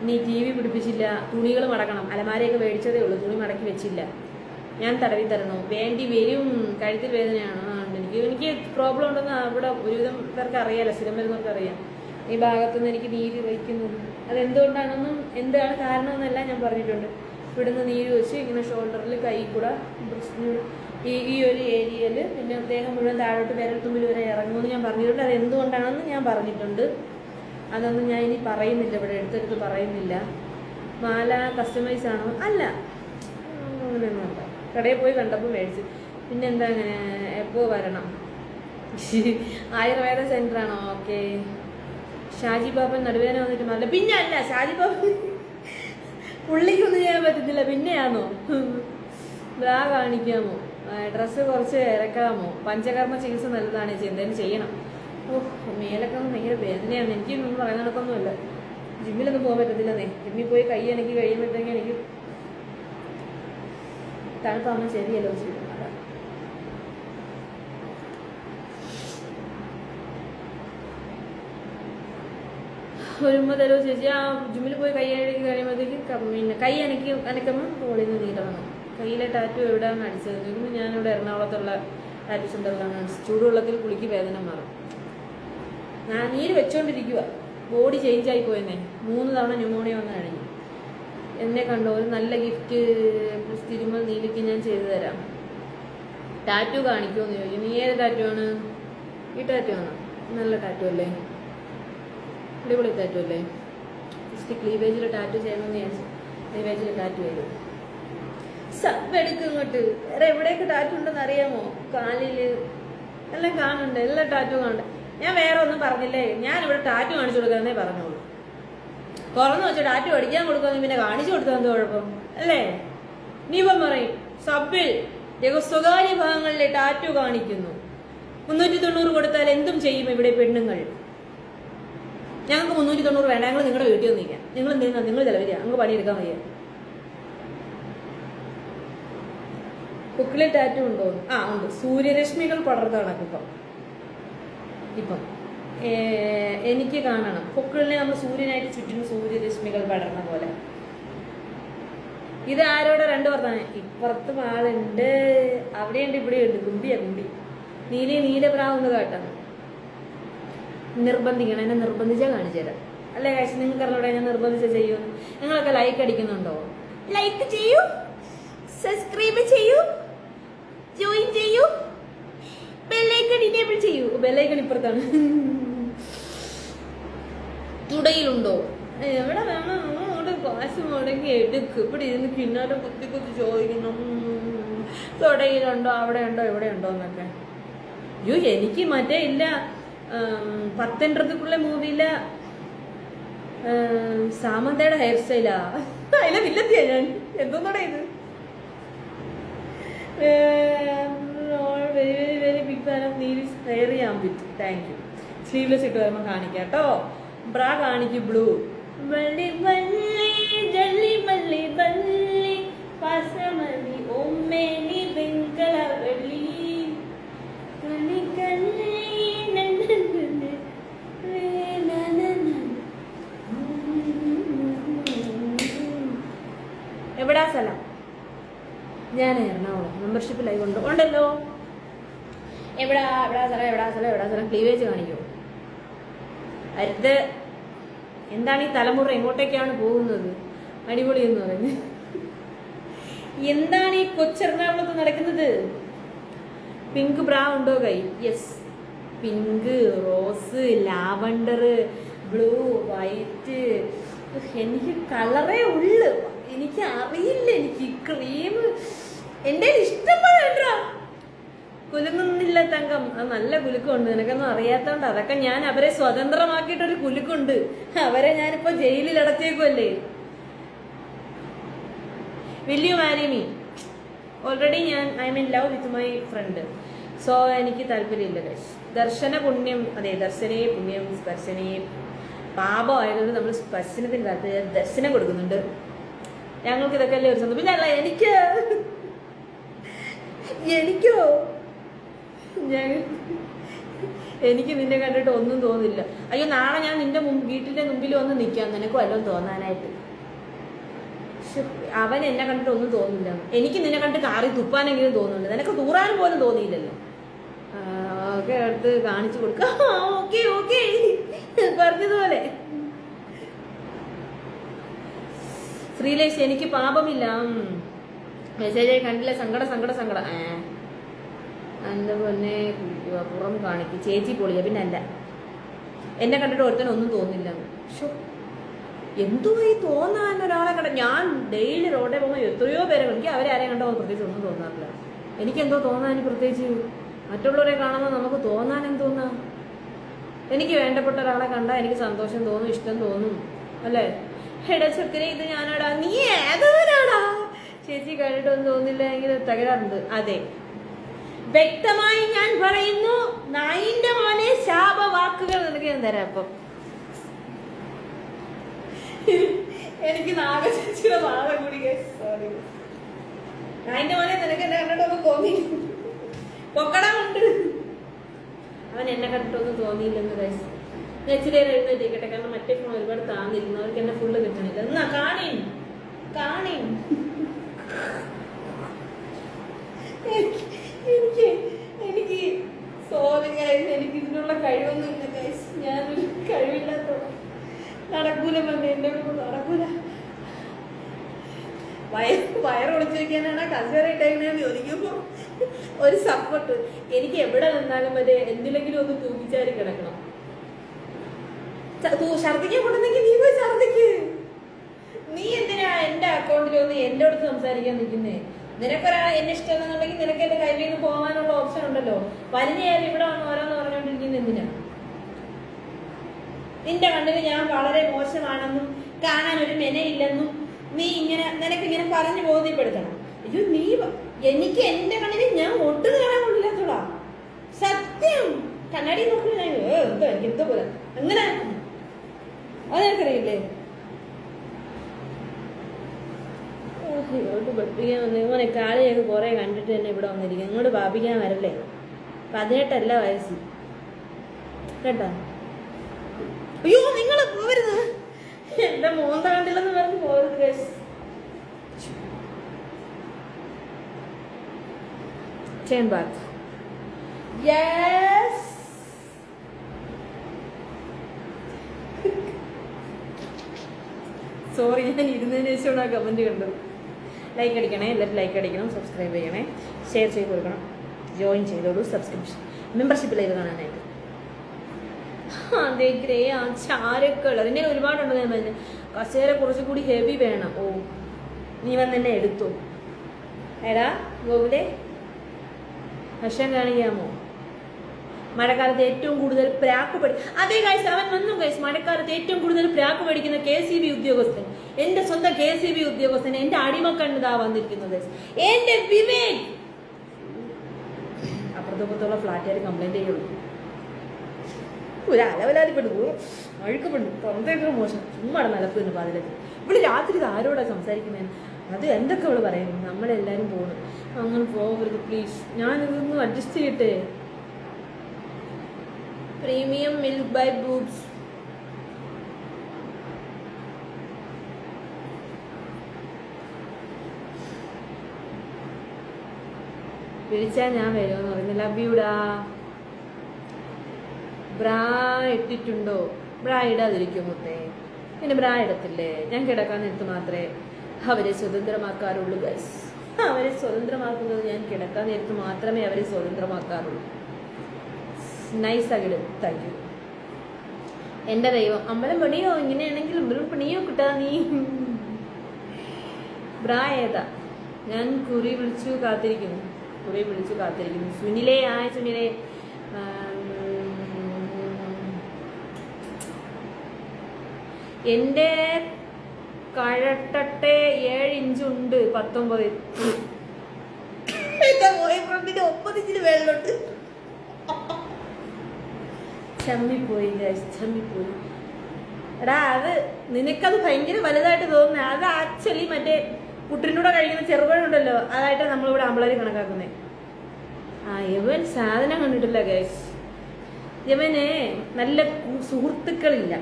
നീ TV പിടിപ്പിച്ചില്ല, തുണികൾ മടക്കണം, അലമാരയൊക്കെ മേടിച്ചതേ ഉള്ളൂ, തുണി മടക്കി വെച്ചില്ല, ഞാൻ തടവി തരണോ? വേണ്ടി വരും, കഴുത്തിൽ വേദനയാണ്. എനിക്ക് പ്രോബ്ലം ഉണ്ടെന്ന് അവിടെ ഒരുവിധം പേർക്ക് അറിയാലോ, സ്ഥിരം വരുന്നവർക്ക് അറിയാം. ഈ ഭാഗത്തുനിന്ന് എനിക്ക് നീര് വയ്ക്കുന്നത് അതെന്തുകൊണ്ടാണെന്നും എന്താണ് കാരണമെന്നെല്ലാം ഞാൻ പറഞ്ഞിട്ടുണ്ട്. ഇവിടുന്ന് നീര് വെച്ച് ഇങ്ങനെ ഷോൾഡറിൽ, കൈ കൂടെ, ഈ ഒരു ഏരിയയിൽ, പിന്നെ ദേഹം മുഴുവൻ താഴോട്ട് വിരൽത്തുമ്പിൽ വരെ ഇറങ്ങുമെന്ന് ഞാൻ പറഞ്ഞിട്ടുണ്ട്. അത് എന്തുകൊണ്ടാണെന്ന് ഞാൻ പറഞ്ഞിട്ടുണ്ട്. അതൊന്നും ഞാൻ ഇനി പറയുന്നില്ല, ഇവിടെ എടുത്തെടുത്ത് പറയുന്നില്ല. മാല കസ്റ്റമൈസ് ആണോ? അല്ല, അങ്ങനെയൊന്നുമല്ല. കടയിൽ പോയി കണ്ടപ്പോൾ മേടിച്ചു. പിന്നെന്താ, അങ്ങനെ എപ്പോൾ വരണം? ആയുർവേദ സെൻ്റർ ആണോ? ഓക്കെ. ഷാജി ബാബൻ നടുവേദന വന്നിട്ട് നല്ല. പിന്നെ അല്ല, ഷാജി ബാബൻ പുള്ളിക്കൊന്നും ചെയ്യാൻ പറ്റത്തില്ല, പിന്നെയാണോ? ബ്രാ കാണിക്കാമോ? ഡ്രസ്സ് കുറച്ച് ഇറക്കാമോ? പഞ്ചകർമ്മ ചികിത്സ നല്ലതാണ്, എന്തെങ്കിലും ചെയ്യണം. മേലൊക്കെ ഭയങ്കര വേദനയാണ്. എനിക്കൊന്നും പറയുന്ന കണക്കൊന്നുമില്ല. ജിമ്മിലൊന്നും പോകാൻ പറ്റത്തില്ലെന്നേ. ജിമ്മിൽ പോയി കൈ എനിക്ക് കഴിയുമ്പോഴത്തേക്ക് എനിക്ക് തണുപ്പാകുമ്പോൾ ശരിയല്ലോ ചെയ്യും. വരുമ്പോൾ തരുമോ ചേച്ചി? ആ ജിമ്മിൽ പോയി കൈ അഴകി കഴിയുമ്പോഴത്തേക്ക് പിന്നെ കൈ അനക്കുമ്പോൾ തോളിൽ നിന്ന് നീരവണം. കയ്യിലെ ടാറ്റു എവിടെയാണ് അടിച്ചത്? ഇന്ന് ഞാനിവിടെ എറണാകുളത്തുള്ള ടാറ്റു സെൻ്ററിലാണ് അടിച്ചത്. ചൂടുവെള്ളത്തിൽ കുളിക്ക് വേദന മാറും. ഞാൻ നീര് വെച്ചോണ്ടിരിക്കുക, ബോഡി ചേഞ്ച് ആയി പോയെന്നേ. 3 തവണ ന്യൂമോണിയ വന്ന് കഴിഞ്ഞു. എന്നെ കണ്ടോ, ഒരു നല്ല ഗിഫ്റ്റ് തിരുമൽ നീലിക്ക് ഞാൻ ചെയ്തു തരാം. ടാറ്റു കാണിക്കുമോ എന്ന് ചോദിക്കും. നീ ഏത് ടാറ്റു ആണ്? ഈ ടാറ്റു ആണോ? നല്ല ടാറ്റു അല്ലേ? അടിപൊളി ടാറ്റു അല്ലേ? ജസ്റ്റ് ക്ലീവേജിൽ ടാറ്റു ചെയ്യണമെന്ന് വിചാരിച്ചു. ക്ലീവേജിൽ ടാറ്റു ചെയ്തു. സബ് എടുക്കും ഇങ്ങോട്ട്. വേറെ എവിടെയൊക്കെ ടാറ്റു ഉണ്ടെന്ന് അറിയാമോ? കാലിൽ എല്ലാം കാണുന്നുണ്ട്, എല്ലാം ടാറ്റു കാണുന്നുണ്ട്. ഞാൻ വേറെ ഒന്നും പറഞ്ഞില്ലേ, ഞാനിവിടെ ടാറ്റു കാണിച്ചു കൊടുക്കാന്നേ പറഞ്ഞോളൂ. തുറന്നു വെച്ച് ടാറ്റു അടിക്കാൻ കൊടുക്കാമെങ്കിൽ പിന്നെ കാണിച്ചു കൊടുത്താൽ എന്ത് കുഴപ്പം അല്ലേ? നീ ഇപ്പം പറയും സബിൽ സ്വകാര്യ ഭാഗങ്ങളിലെ ടാറ്റു കാണിക്കുന്നു, 390 കൊടുത്താൽ എന്തും ചെയ്യും ഇവിടെ പെണ്ണുങ്ങൾ. ഞങ്ങൾക്ക് 390 വേണ്ട, ഞങ്ങൾ നിങ്ങളുടെ വീട്ടിൽ വന്നിരിക്കാം. നിങ്ങൾ എന്തെയ്യുന്ന? നിങ്ങൾ ചിലവരിക, ഞങ്ങൾക്ക് പണിയെടുക്കാൻ വയ്യ. കുക്കിളിൽ ടാറ്റു ഉണ്ടോ? ആ ഉണ്ട്, സൂര്യരശ്മികൾ പടർന്നു കണക്കിപ്പം. ഇപ്പം എനിക്ക് കാണണം പൊക്കിളിനെ നമ്മൾ സൂര്യനായിട്ട് ചുറ്റും സൂര്യരശ്മികൾ പടർന്ന പോലെ. ഇത് ആരോടെ 2 വർത്താനം? ഇപ്പുറത്തും ആളുണ്ട്, അവിടെയുണ്ട്, ഇവിടെയുണ്ട്. കുമ്പിയാ കുമ്പി. നീലപ്രാവെന്ന് കാട്ടാണ്. നിർബന്ധിക്കണം, എന്നെ നിർബന്ധിച്ചാൽ കാണിച്ചു തരാം. അല്ലേ കാശ്? നിങ്ങൾക്ക് അറിഞ്ഞൂടെ ഞാൻ നിർബന്ധിച്ചാൽ ചെയ്യുമെന്ന്? നിങ്ങളൊക്കെ ലൈക്ക് അടിക്കുന്നുണ്ടോ? ലൈക്ക് ചെയ്യൂ, സബ്സ്ക്രൈബ് ചെയ്യൂ, ജോയിൻ ചെയ്യൂ, ബെല്ലൈക്കൺ ഇനേബിൾ ചെയ്യൂ. ബെല്ലൈക്കൺ ഇപ്പുറത്താണ്. തുടയിലുണ്ടോ? എവിടെ വേണം? അങ്ങോട്ട് കാശ് മുടങ്ങി എടുക്ക്. ഇവിടെ ഇരുന്ന് കിന്നാരം കുത്തി ചോദിക്കുന്നു, തുടയിലുണ്ടോ, അവിടെ ഉണ്ടോ, ഇവിടെ ഉണ്ടോ എന്നൊക്കെ. അയ്യോ, എനിക്ക് മറ്റേ ഇല്ല, 10 മൂവിയിലെ സാമന്തയുടെ ഹെയർ സ്റ്റൈലാ. അതിലെ വില്ലത്തിയാ ഞാൻ. എന്തോന്നോടെ ഇത്? Very very very big fan of നീൽസ് ഹെയറി ആംബിറ്റ്. Thank you. സ്ലീവ്ലെസ് ഇട്ട് വരുമ്പോൾ കാണിക്കാം കേട്ടോ. ബ്രാ കാണിക്കും. ബ്ലൂ വള്ളി വള്ളി ജള്ളി മല്ലി വള്ളി പസമലി ഓമ്മേലി വെങ്കല വെള്ളി കള്ളി കള്ളി. എവിടാ സ്ഥലം? ഞാൻ എറണാകുളം. മെമ്പർഷിപ്പ് ലൈവ് ഉണ്ടല്ലോ. എവിടാ സ്ഥലം? ക്ലീവേജ് കാണിക്കൂ. അടുത്ത് എന്താണ് ഈ തലമുറ എങ്ങോട്ടേക്കാണ് പോകുന്നത്? അടിപൊളി എന്ന് പറയുന്നത്. എന്താണ് ഈ കൊച്ചെറണാകുളത്ത് നടക്കുന്നത്? പിങ്ക് ബ്രാ ഉണ്ടോ കൈ? Yes, pink, rose, lavender, blue, white. എനിക്ക് കളറേ ഉള്ളു, എനിക്ക് അറിയില്ല. എനിക്ക് ക്രീം എൻ്റെ ഇഷ്ടപ്പെടാ. കുലുങ്ങുന്നില്ല തങ്കം. അത് നല്ല കുലുക്കമുണ്ട്, നിനക്കൊന്നും അറിയാത്തോണ്ട്. അതൊക്കെ ഞാൻ അവരെ സ്വതന്ത്രമാക്കിയിട്ടൊരു കുലുക്കുണ്ട്. അവരെ ഞാനിപ്പോ ജയിലിൽ അടച്ചേക്കുമല്ലേ. Will you marry me? Already I am in love with my friend. So എനിക്ക് താല്പര്യമില്ല ഗൈസ്. ദർശന പുണ്യം, അതെ, ദർശനേ പുണ്യം സ്പർശനേ പാപമായതുകൊണ്ട് നമ്മൾ സ്പർശനത്തിന് താല്പര്യം, ദർശനം കൊടുക്കുന്നുണ്ട്. ഞങ്ങൾക്ക് ഇതൊക്കെ അല്ലേ ഒരു സ്വന്തം. പിന്നെ അല്ല എനിക്കോ എനിക്ക് നിന്നെ കണ്ടിട്ട് ഒന്നും തോന്നില്ല. അയ്യോ, നാളെ ഞാൻ നിന്റെ വീട്ടിന്റെ മുമ്പിൽ വന്ന് നിൽക്കാം നിനക്ക് വല്ലതും തോന്നാനായിട്ട്. അവൻ എന്നെ കണ്ടിട്ട് ഒന്നും തോന്നില്ല. എനിക്ക് നിന്നെ കണ്ടിട്ട് കാറി തുപ്പാനെങ്കിലും തോന്നുന്നുണ്ട്, നിനക്ക് തൂറാനും പോലും തോന്നിയില്ലല്ലോ. ഒക്കെ അടുത്ത് കാണിച്ചു കൊടുക്കാം. ഓക്കെ ഓക്കെ പറഞ്ഞതുപോലെ. ശ്രീലേഷ്, എനിക്ക് പാപമില്ല. മെസ്സേജായി കണ്ടില്ല. സങ്കട എന്റെ പൊന്നെ പുറം കാണിക്കും. ചേച്ചി പൊളിയ. പിന്നെ അല്ല, എന്നെ കണ്ടിട്ട് ഒരുത്തനും ഒന്നും തോന്നില്ല. എന്തുവായി തോന്നാൻ ഒരാളെ കണ്ട? ഞാൻ ഡെയിലി റോഡിൽ പോകുമ്പോൾ എത്രയോ പേരെ എനിക്ക് അവരെ ആരെയും കണ്ടോ പ്രത്യേകിച്ച് ഒന്നും തോന്നാറില്ല. എനിക്കെന്തോ തോന്നാൻ പ്രത്യേകിച്ച്? മറ്റുള്ളവരെ കാണുമ്പോൾ നമുക്ക് തോന്നാൻ എന്തോന്നാ? എനിക്ക് വേണ്ടപ്പെട്ട ഒരാളെ കണ്ടാൽ എനിക്ക് സന്തോഷം തോന്നും, ഇഷ്ടം തോന്നും, അല്ലേ? എടാ ചക്കരെ, ഇത് ഞാനാടാ, നീ ഏതവനാടാ? ചേച്ചി കണ്ടിട്ടൊന്നും തോന്നില്ല എങ്കിൽ തകരാറുണ്ട്. അതെ, വ്യക്തമായി ഞാൻ പറയുന്നു, നായിന്റെ മോനെ ശാപവാക്കുകൾ നിനക്ക് ഞാൻ തരാം. അപ്പം എനിക്ക് നാഗചേച്ചിയുടെ വാദം കൂടി, സോറി, നായിന്റെ മോനെ നിനക്ക് എന്നെ കണ്ടിട്ടൊന്നും തോന്നി പൊക്കടമുണ്ട്. അവൻ എന്നെ കണ്ടിട്ടൊന്നും തോന്നിയില്ലെന്ന് കഴിച്ചു. ഞാൻ ഇച്ചിരി എഴുന്നേറ്റിരിക്കട്ടെ, കാരണം മറ്റേ ഫോൺ ഒരുപാട് താന്നിരുന്നു, അവർക്ക് എന്നെ ഫുള്ള് കിട്ടണില്ല. എന്നാ കാണി എനിക്ക് സോറി ഗൈസ്, എനിക്ക് ഇതിനുള്ള കഴിവൊന്നും ഇല്ല ഗൈസ്. ഞാനൊരു കഴിവില്ലാത്തോളം നടക്കൂല. എന്റെ നടക്കൂല. വയറൊളിച്ചു വെക്കാനാണ് കസേരയിട്ടേക്കണെന്ന് ചോദിക്കുമ്പോ ഒരു സപ്പോർട്ട്. എനിക്ക് എവിടെ നിന്നാലും മറ്റേ എന്തിലെങ്കിലും ഒന്ന് തൂക്കിച്ചാരി കിടക്കണം. ഛർദിക്കാൻ കൊണ്ടുവന്നെങ്കിൽ നീ പോയി ഛർദിക്ക്. നീ എന്തിനാ എന്റെ അക്കൗണ്ടിൽ ഒന്ന് എന്റെ അടുത്ത് സംസാരിക്കാൻ നിൽക്കുന്നേ? നിനക്കൊരാൾ എന്നെ ഇഷ്ടമെന്നുണ്ടെങ്കിൽ നിനക്ക് എന്റെ കയ്യിൽ നിന്ന് പോകാനുള്ള ഓപ്ഷൻ ഉണ്ടല്ലോ. വലിഞ്ഞേറി ഇവിടെ വന്ന് ഓരോന്ന് പറഞ്ഞുകൊണ്ടിരിക്കുന്നത് എന്തിനാ? നിന്റെ കണ്ണിന് ഞാൻ വളരെ മോശമാണെന്നും കാണാൻ ഒരു മെനയില്ലെന്നും നീ നിനക്കിങ്ങനെ പറഞ്ഞു ബോധ്യപ്പെടുത്തണം. അയ്യോ, എനിക്ക് എന്റെ കണ്ണിന് ഞാൻ ഒട്ടും കാണാൻ കൊള്ളില്ലാത്തോളാ. സത്യം. കണ്ണാടി നോക്കില്ല. എന്തോ എനിക്ക് എന്തോ പോലെ അങ്ങനെ അത് എനിക്കറിയില്ലേ. ഇങ്ങോട്ട് പഠിപ്പിക്കാൻ വന്നു. ഇങ്ങനെ കാലയൊക്കെ കുറെ കണ്ടിട്ട് തന്നെ ഇവിടെ വന്നിരിക്കും. ഇങ്ങോട്ട് പാപ്പിക്കാൻ വരല്ലേ? 18 വയസ്സ് കേട്ടാ. അയ്യോ, നിങ്ങൾ പോവരുത്. എന്റെ മോന്ത കണ്ടില്ലെന്ന് പറഞ്ഞ് പോകരുത് guys. Chain bath. Yes. Sorry, ഞാൻ ഇരുന്നതിന് ശേഷമാണ് ആ കമന്റ് കണ്ടത്. ലൈക്ക് അടിക്കണേ, എല്ലാവരും ലൈക്ക് അടിക്കണം, സബ്സ്ക്രൈബ് ചെയ്യണേ, ഷെയർ ചെയ്ത് കൊടുക്കണം, ജോയിൻ ചെയ്തോളൂ, സബ്സ്ക്രിപ്ഷൻ മെമ്പർഷിപ്പ് ലൈവ് കാണാനായിട്ട്. അതെ, ഗ്രേ ആ ചാരക്കളർ എന്നെ ഒരുപാടുണ്ട്. ഞാൻ പറഞ്ഞ കസേര കുറച്ചുകൂടി ഹെവി വേണം. ഓ, നീ വന്ന് എന്നെ എടുത്തു. എടാ ഗോകുലേ, ഹർഷം കാണിക്കാമോ? മഴക്കാലത്ത് ഏറ്റവും കൂടുതൽ പ്രാക്ക് അതേ ഗൈസ്, അവൻ വന്നു ഗൈസ്. മഴക്കാലത്ത് ഏറ്റവും കൂടുതൽ പ്രാക്ക് പഠിക്കുന്ന KCB ഉദ്യോഗസ്ഥൻ, എന്റെ സ്വന്തം KCB ഉദ്യോഗസ്ഥൻ, എന്റെ അടിമക്കണ്ണുതാ വന്നിരിക്കുന്നത്. എന്റെ വിവേക് അപ്പുറത്തുള്ള ഫ്ലാറ്റുകാർ കംപ്ലൈന്റ് ചെയ്യുള്ളൂ. ഒരു അലവലാതിപ്പെടുന്നു, അഴുക്കപ്പെടുന്നു, തൊണ്ടയൊക്കെ മോശം, ചുമ്മാ നിലപ്പെടുന്നു പാതിലൊക്കെ. ഇവിടെ രാത്രി ഇത് ആരോടാ സംസാരിക്കുന്നതിന്? അത് എന്തൊക്കെ അവള് പറയുന്നു. നമ്മളെല്ലാരും പോകണം. അങ്ങനെ പോകരുത് പ്ലീസ്. ഞാനിതൊന്നും അഡ്ജസ്റ്റ് ചെയ്യട്ടെ. Premium milk by boots. വിളിച്ചാൽ ഞാൻ വരുമെന്ന് പറയുന്നു. ലവ് യുടാ. ബ്രാ ഇട്ടിട്ടുണ്ടോ? ബ്രാ ഇടാതിരിക്കും മുത്തേ. പിന്നെ ബ്രാ ഇടത്തില്ലേ? ഞാൻ കിടക്കാൻ നേരത്ത് മാത്രമേ അവരെ സ്വതന്ത്രമാക്കാറുള്ളൂ ഗൈസ്. അവരെ സ്വതന്ത്രമാക്കുന്നത് ഞാൻ കിടക്കാൻ നേരത്ത് മാത്രമേ അവരെ സ്വതന്ത്രമാക്കാറുള്ളൂ. നൈസാകിടും. Thank you. എന്റെ ദൈവം, അമ്പലം പണിയോ? ഇങ്ങനെയാണെങ്കിൽ അമ്പലം പണിയോ കിട്ടാ നീ. ബ്രാ ഏതാ? ഞാൻ കുറി വിളിച്ചു കാത്തിരിക്കുന്നു. സുനിലേ, ആയ സുനിലേ. എന്റെ കഴട്ടട്ടെ 7 ഇഞ്ചുണ്ട് 19. എന്റെ ബോയ് ഫ്രണ്ടിന് 9 ഇഞ്ചിന് വെള്ളോട്ട് ചമ്മിപ്പോയി ചമ്മിപ്പോയി. എടാ അത് നിനക്കത് ഭയങ്കര വലുതായിട്ട് തോന്നുന്നേ. അത് ആക്ച്വലി മറ്റേ പുട്ടിനൂടെ കഴിക്കുന്ന ചെറുപഴമുണ്ടല്ലോ, അതായിട്ട് നമ്മളിവിടെ ആമ്പിളാര് കണക്കാക്കുന്നേ. യവൻ സാധനം കണ്ടിട്ടില്ല ഗൈസ്. യവനെ നല്ല സുഹൃത്തുക്കളില്ല.